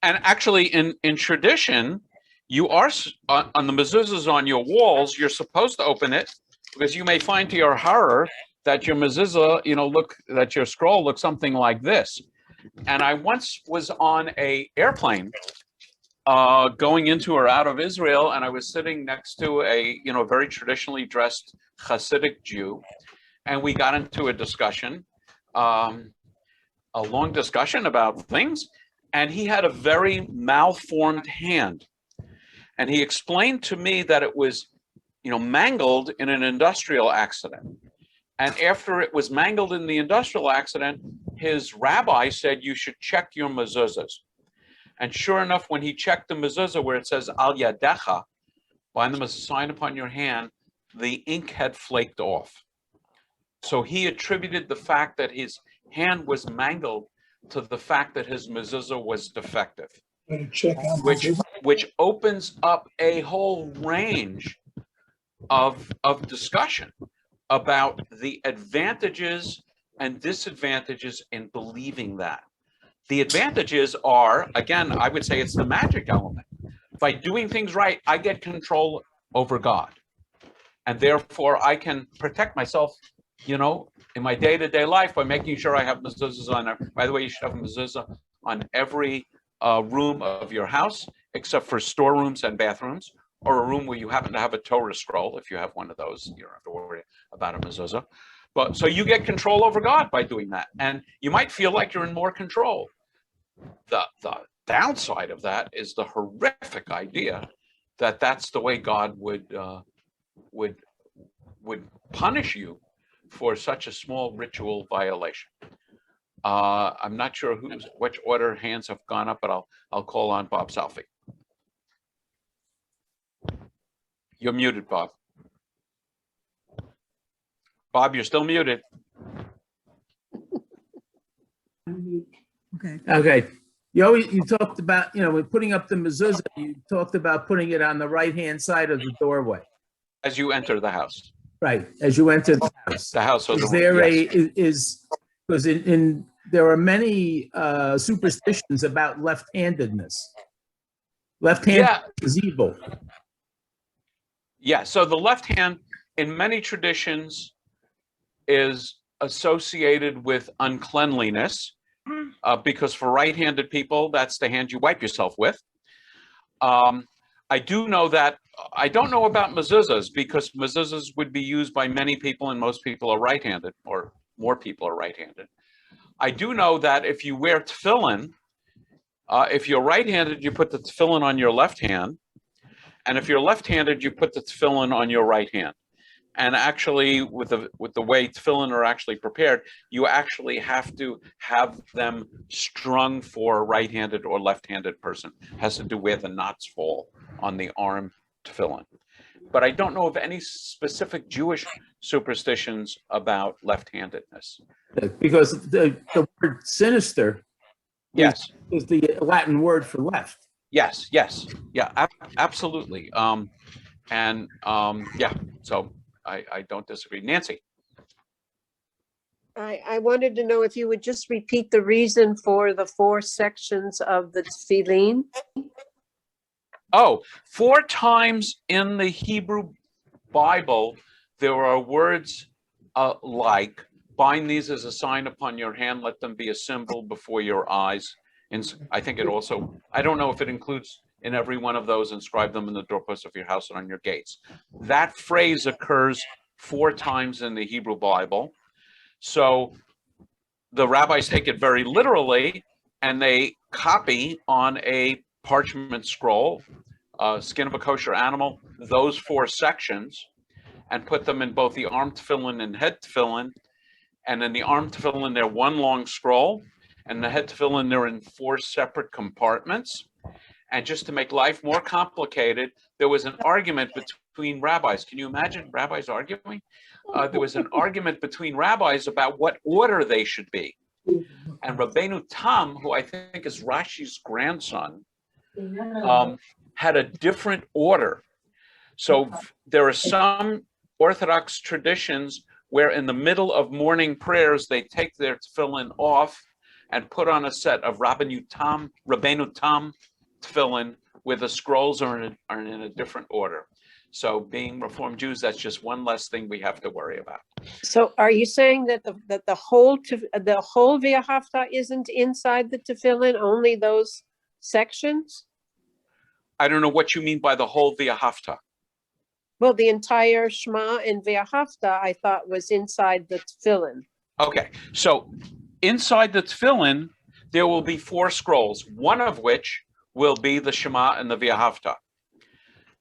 And actually, in tradition, you are on the mezuzahs on your walls. You're supposed to open it because you may find to your horror that your mezuzah, that your scroll looks something like this. And I once was on a airplane going into or out of Israel, and I was sitting next to a very traditionally dressed Hasidic Jew, and we got into a discussion. A long discussion about things, and he had a very malformed hand. And he explained to me that it was, mangled in an industrial accident. And after it was mangled in the industrial accident, his rabbi said, you should check your mezuzahs. And sure enough, when he checked the mezuzah where it says al yadecha, bind them as a sign upon your hand, the ink had flaked off. So he attributed the fact that his hand was mangled to the fact that his mezuzah was defective, which opens up a whole range of discussion about the advantages and disadvantages in believing that. The advantages are, again, I would say it's the magic element. By doing things right, I get control over God. And therefore I can protect myself in my day-to-day life by making sure I have mezuzahs on there. By the way, you should have a mezuzah on every room of your house, except for storerooms and bathrooms, or a room where you happen to have a Torah scroll. If you have one of those, you don't have to worry about a mezuzah. But so you get control over God by doing that. And you might feel like you're in more control. The downside of that is the horrific idea that that's the way God would punish you for such a small ritual violation. I'm not sure which order hands have gone up, but I'll call on Bob Salfi. You're muted, Bob. Bob, you're still muted. Okay. Okay. You talked about, when putting up the mezuzah, you talked about putting it on the right-hand side of the doorway. As you enter the house. Right, as you enter the house. The house or the Is there yes. because there are many superstitions about left-handedness. Left-handed is evil. Yeah, so the left hand in many traditions is associated with uncleanliness because for right-handed people, that's the hand you wipe yourself with. I do know that, I don't know about mezuzahs because mezuzahs would be used by many people and most people are right-handed, or more people are right-handed. I do know that if you wear tefillin, if you're right-handed, you put the tefillin on your left hand. And if you're left-handed, you put the tefillin on your right hand. And actually, with the way tefillin are actually prepared, you actually have to have them strung for a right-handed or left-handed person. It has to do where the knots fall on the arm tefillin. But I don't know of any specific Jewish superstitions about left-handedness. Because the word sinister Yes. is the Latin word for left. Yes. Yeah, absolutely. Yeah, so I don't disagree. Nancy. I wanted to know if you would just repeat the reason for the 4 sections of the tefillin. Oh, 4 times in the Hebrew Bible, there are words like, bind these as a sign upon your hand, let them be a symbol before your eyes. And I think it also, I don't know if it includes in every one of those, inscribe them in the doorposts of your house and on your gates. That phrase occurs 4 times in the Hebrew Bible. So the rabbis take it very literally and they copy on a parchment scroll, skin of a kosher animal, those 4 sections and put them in both the arm tefillin and head tefillin. And in the arm tefillin, they're one long scroll. And the head tefillin, they're in 4 separate compartments. And just to make life more complicated, there was an argument between rabbis. Can you imagine rabbis arguing? There was an argument between rabbis about what order they should be. And Rabbeinu Tam, who I think is Rashi's grandson, had a different order. So there are some Orthodox traditions where in the middle of morning prayers, they take their tefillin off and put on a set of Rabbeinu Tam tefillin where the scrolls are in a different order. So being Reformed Jews, that's just one less thing we have to worry about. So are you saying that the whole V'ahavta isn't inside the tefillin, only those sections? I don't know what you mean by the whole V'ahavta. Well, the entire Shema and V'ahavta I thought was inside the tefillin. Okay, so inside the tefillin, there will be 4 scrolls, one of which will be the Shema and the V'ahavta.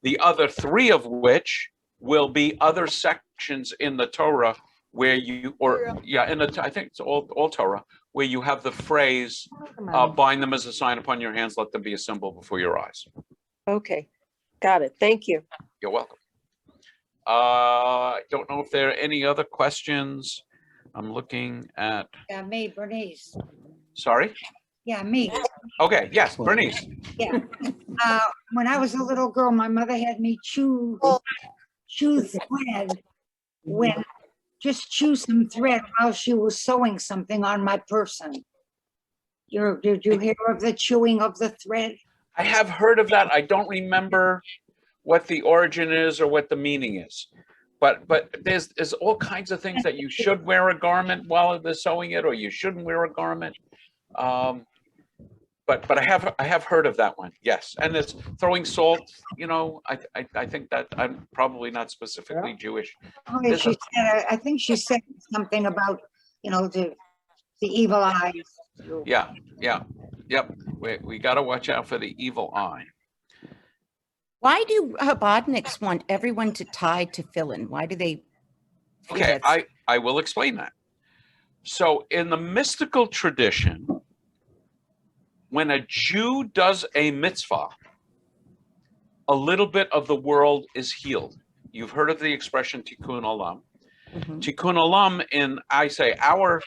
The other 3 of which will be other sections in the Torah where you, I think it's all Torah, where you have the phrase, bind them as a sign upon your hands, let them be a symbol before your eyes. Okay, got it. Thank you. You're welcome. I don't know if there are any other questions. I'm looking at. Yeah, me, Bernice. Sorry? Yeah, me. Okay, yes, Bernice. Yeah. When I was a little girl, my mother had me chew thread chew some thread while she was sewing something on my person. Did you hear of the chewing of the thread? I have heard of that. I don't remember what the origin is or what the meaning is. But there's all kinds of things that you should wear a garment while they're sewing it, or you shouldn't wear a garment. but I have heard of that one. Yes, and it's throwing salt. You know, I think that I'm probably not specifically Jewish. Oh, yeah, she said, I think she said something about, the evil eyes. Yeah, yep. We got to watch out for the evil eye. Why do Chabadniks want everyone to tie tefillin? Why do they? Okay, I will explain that. So in the mystical tradition, when a Jew does a mitzvah, a little bit of the world is healed. You've heard of the expression tikkun olam. Mhm. Tikkun olam our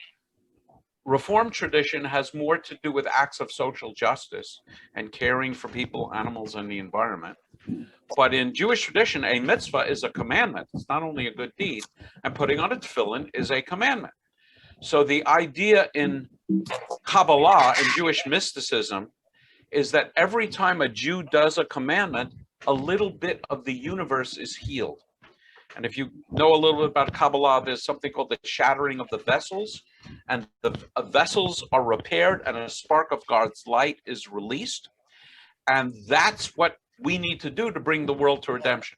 Reform tradition has more to do with acts of social justice and caring for people, animals, and the environment. But in Jewish tradition, a mitzvah is a commandment. It's not only a good deed, and putting on a tefillin is a commandment. So the idea in Kabbalah and Jewish mysticism is that every time a Jew does a commandment, a little bit of the universe is healed. And if you know a little bit about Kabbalah, there's something called the shattering of the vessels, and the vessels are repaired and a spark of God's light is released. And that's what we need to do to bring the world to redemption.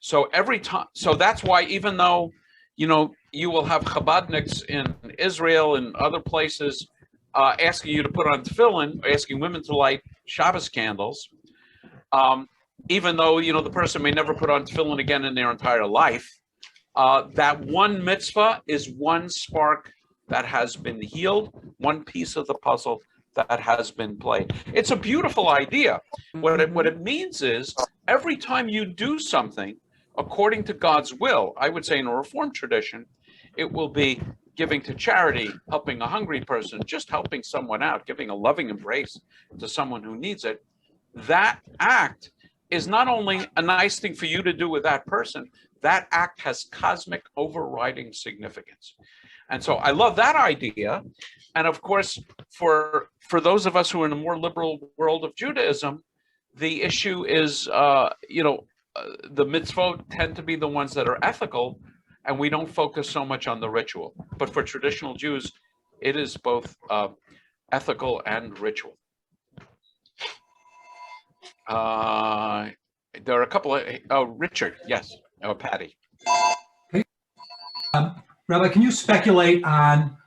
So every time, so that's why even though, you will have Chabadniks in Israel and other places asking you to put on tefillin, asking women to light Shabbos candles, even though, the person may never put on tefillin again in their entire life, that one mitzvah is one spark that has been healed, one piece of the puzzle that has been played. It's a beautiful idea. What it means is every time you do something according to God's will, I would say in a Reformed tradition, it will be giving to charity, helping a hungry person, just helping someone out, giving a loving embrace to someone who needs it. That act is not only a nice thing for you to do with that person, that act has cosmic overriding significance. And so I love that idea. And of course, for those of us who are in a more liberal world of Judaism, the issue is, the mitzvot tend to be the ones that are ethical, and we don't focus so much on the ritual. But for traditional Jews, it is both ethical and ritual. There are a couple of, Richard, yes, Patty. Rabbi, can you speculate on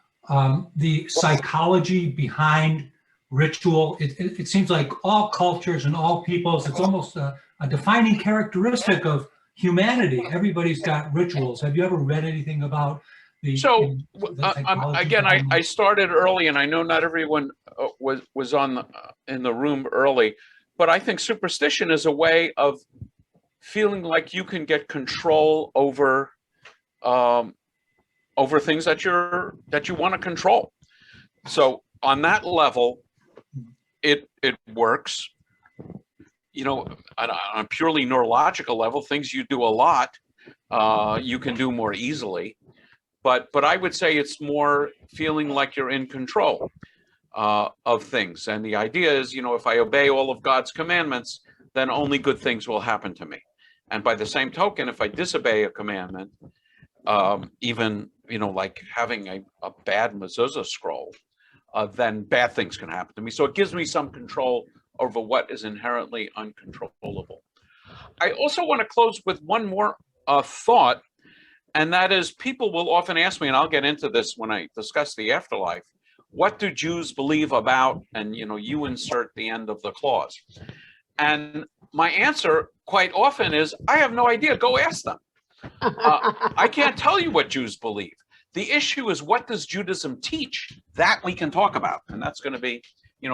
the psychology behind ritual? It seems like all cultures and all peoples, it's almost a defining characteristic of humanity. Everybody's got rituals. Have you ever read anything about the? So again, I started early, and I know not everyone was in the room early, but I think superstition is a way of feeling like you can get control over things that you want to control. So on that level, it works. On a purely neurological level, things you do a lot, you can do more easily. But I would say it's more feeling like you're in control of things. And the idea is, if I obey all of God's commandments, then only good things will happen to me. And by the same token, if I disobey a commandment, even, like having a bad mezuzah scroll, then bad things can happen to me. So it gives me some control over what is inherently uncontrollable. I also want to close with one more thought, and that is people will often ask me, and I'll get into this when I discuss the afterlife, what do Jews believe about, and you insert the end of the clause. And my answer quite often is, I have no idea, go ask them. I can't tell you what Jews believe. The issue is, what does Judaism teach? That we can talk about, and that's going to be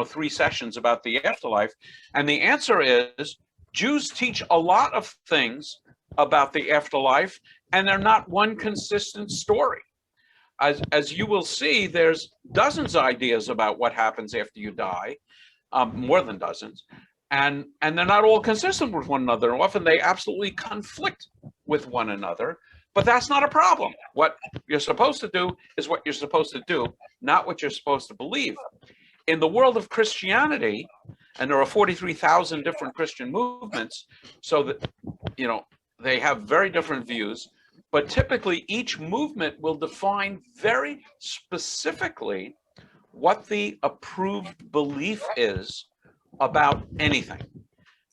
3 sessions about the afterlife. And the answer is, Jews teach a lot of things about the afterlife, and they're not one consistent story. As you will see, there's dozens of ideas about what happens after you die, more than dozens, and they're not all consistent with one another. Often they absolutely conflict with one another, but that's not a problem. What you're supposed to do is what you're supposed to do, not what you're supposed to believe. In the world of Christianity, and there are 43,000 different Christian movements, so that, they have very different views, but typically each movement will define very specifically what the approved belief is about anything.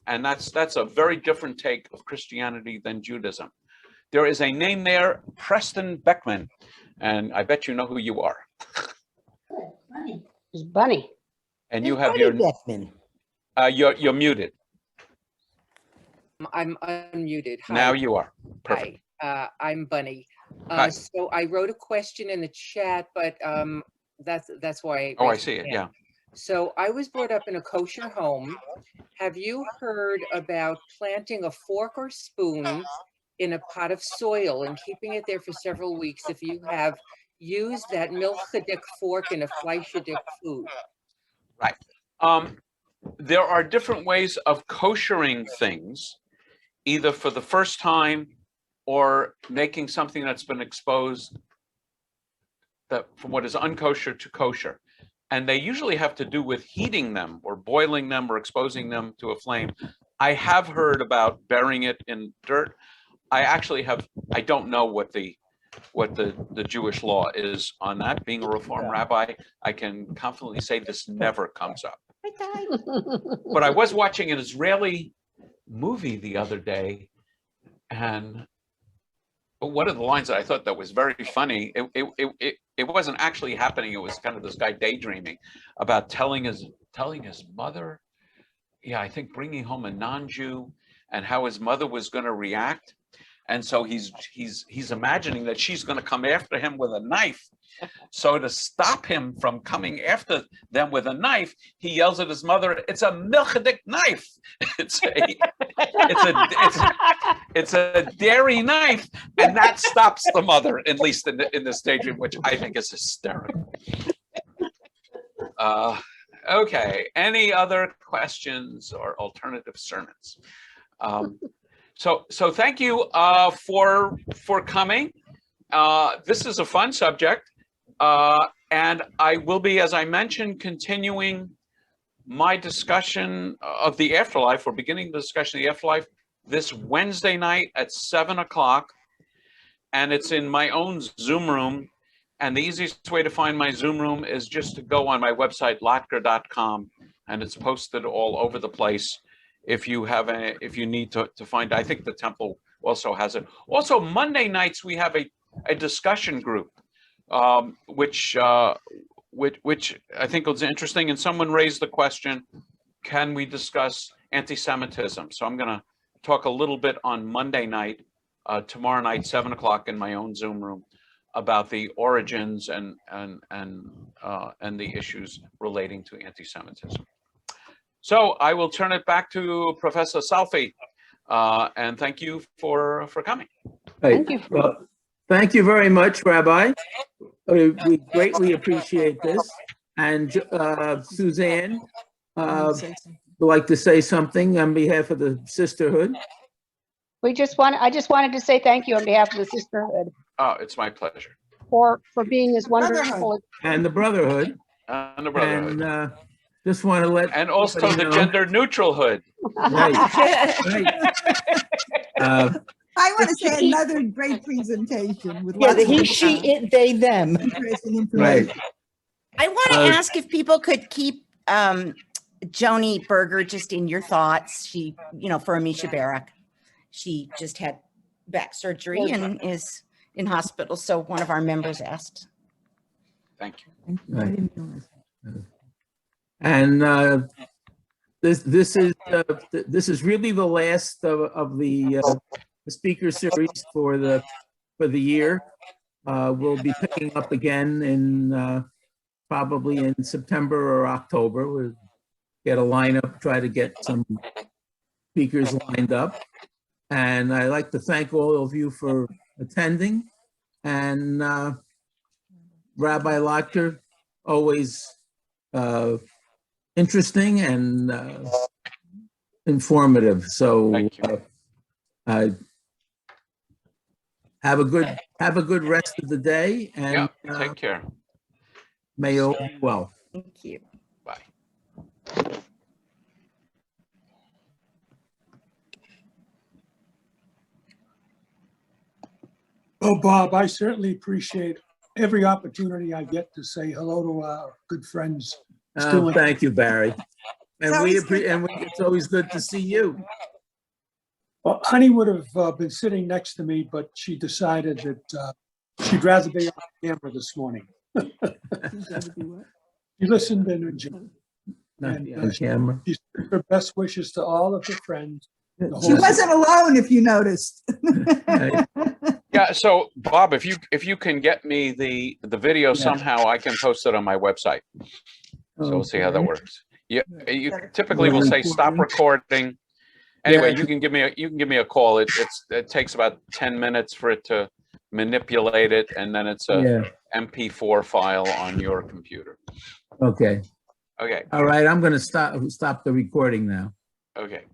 And that's a very different take of Christianity than Judaism. There is a name there, Preston Beckman, and I bet you know who you are. It's Bunny. And you have your, Beckman. you're muted. I'm unmuted. Hi. Now you are. Perfect. Hi, I'm Bunny. Hi. So I wrote a question in the chat, but that's why. Oh, I see it. Yeah. So I was brought up in a kosher home. Have you heard about planting a fork or spoon in a pot of soil and keeping it there for several weeks if you have used that milchadic fork in a fleischadic food? Right. There are different ways of koshering things, either for the first time or making something that's been exposed that from what is unkosher to kosher. And they usually have to do with heating them or boiling them or exposing them to a flame. I have heard about burying it in dirt. I actually have, I don't know what the Jewish law is on that. Being a Reform rabbi, I can confidently say this never comes up. But I was watching an Israeli movie the other day, and one of the lines that I thought that was very funny, it wasn't actually happening. It was kind of this guy daydreaming about telling his mother, yeah, I think bringing home a non-Jew, and how his mother was going to react. And so he's imagining that she's going to come after him with a knife. So to stop him from coming after them with a knife, he yells at his mother, "It's a milchadic knife. It's a dairy knife," and that stops the mother, at least in this daydream, which I think is hysterical. Okay. Any other questions or alternative sermons? So thank you for coming. This is a fun subject, and I will be, as I mentioned, continuing my discussion of the afterlife, or beginning the discussion of the afterlife, this Wednesday night at 7 o'clock, and it's in my own Zoom room. And the easiest way to find my Zoom room is just to go on my website, lotker.com, and it's posted all over the place. If you need to find, I think the temple also has it. Also, Monday nights we have a discussion group, which I think was interesting. And someone raised the question, can we discuss anti-Semitism? So I'm going to talk a little bit on Monday night, tomorrow night, 7 o'clock, in my own Zoom room, about the origins and the issues relating to anti-Semitism. So I will turn it back to Professor Salfi, and thank you for coming. Thank you. Well, thank you very much, Rabbi. We greatly appreciate this. And Suzanne, would like to say something on behalf of the sisterhood. I just wanted to say thank you on behalf of the sisterhood Oh, it's my pleasure. for being as wonderful. And the brotherhood. And the brotherhood. And just want to let and also the know. gender neutral hood. Right. Right. I want to say another great presentation with Yeah, lots the he, of she, it, they, them. interesting Right. information. I want to ask if people could keep Joni Berger just in your thoughts. She, for Amisha Barak, she just had back surgery and is in hospital. So one of our members asked. Thank you. Right. And this is really the last of the speaker series for the year. We'll be picking up again in probably in September or October. We'll get a lineup, try to get some speakers lined up. And I'd like to thank all of you for attending. And Rabbi Lotker, always interesting and informative. So have a good rest of the day, and take care. May you all be well. Thank you. Bye. Oh, Bob, I certainly appreciate every opportunity I get to say hello to our good friends. Oh, thank you, Barry. And So we he's good. appreciate, it's always good to see you. Well, Honey would have been sitting next to me, but she decided that she'd rather be on camera this morning. She listened and enjoyed. Not And, on camera. She sent her best wishes to all of her friends. the She whole- wasn't alone, if you noticed. Right. Yeah, so Bob, if you can get me the video somehow, I can post it on my website. So we'll see how that Okay. works. You typically will say stop recording. Anyway, Yeah. you can give me a call. It takes about 10 minutes for it to manipulate it, and then it's a Yeah, MP4 file on your computer. okay. Okay, All right, I'm gonna stop the recording now. okay.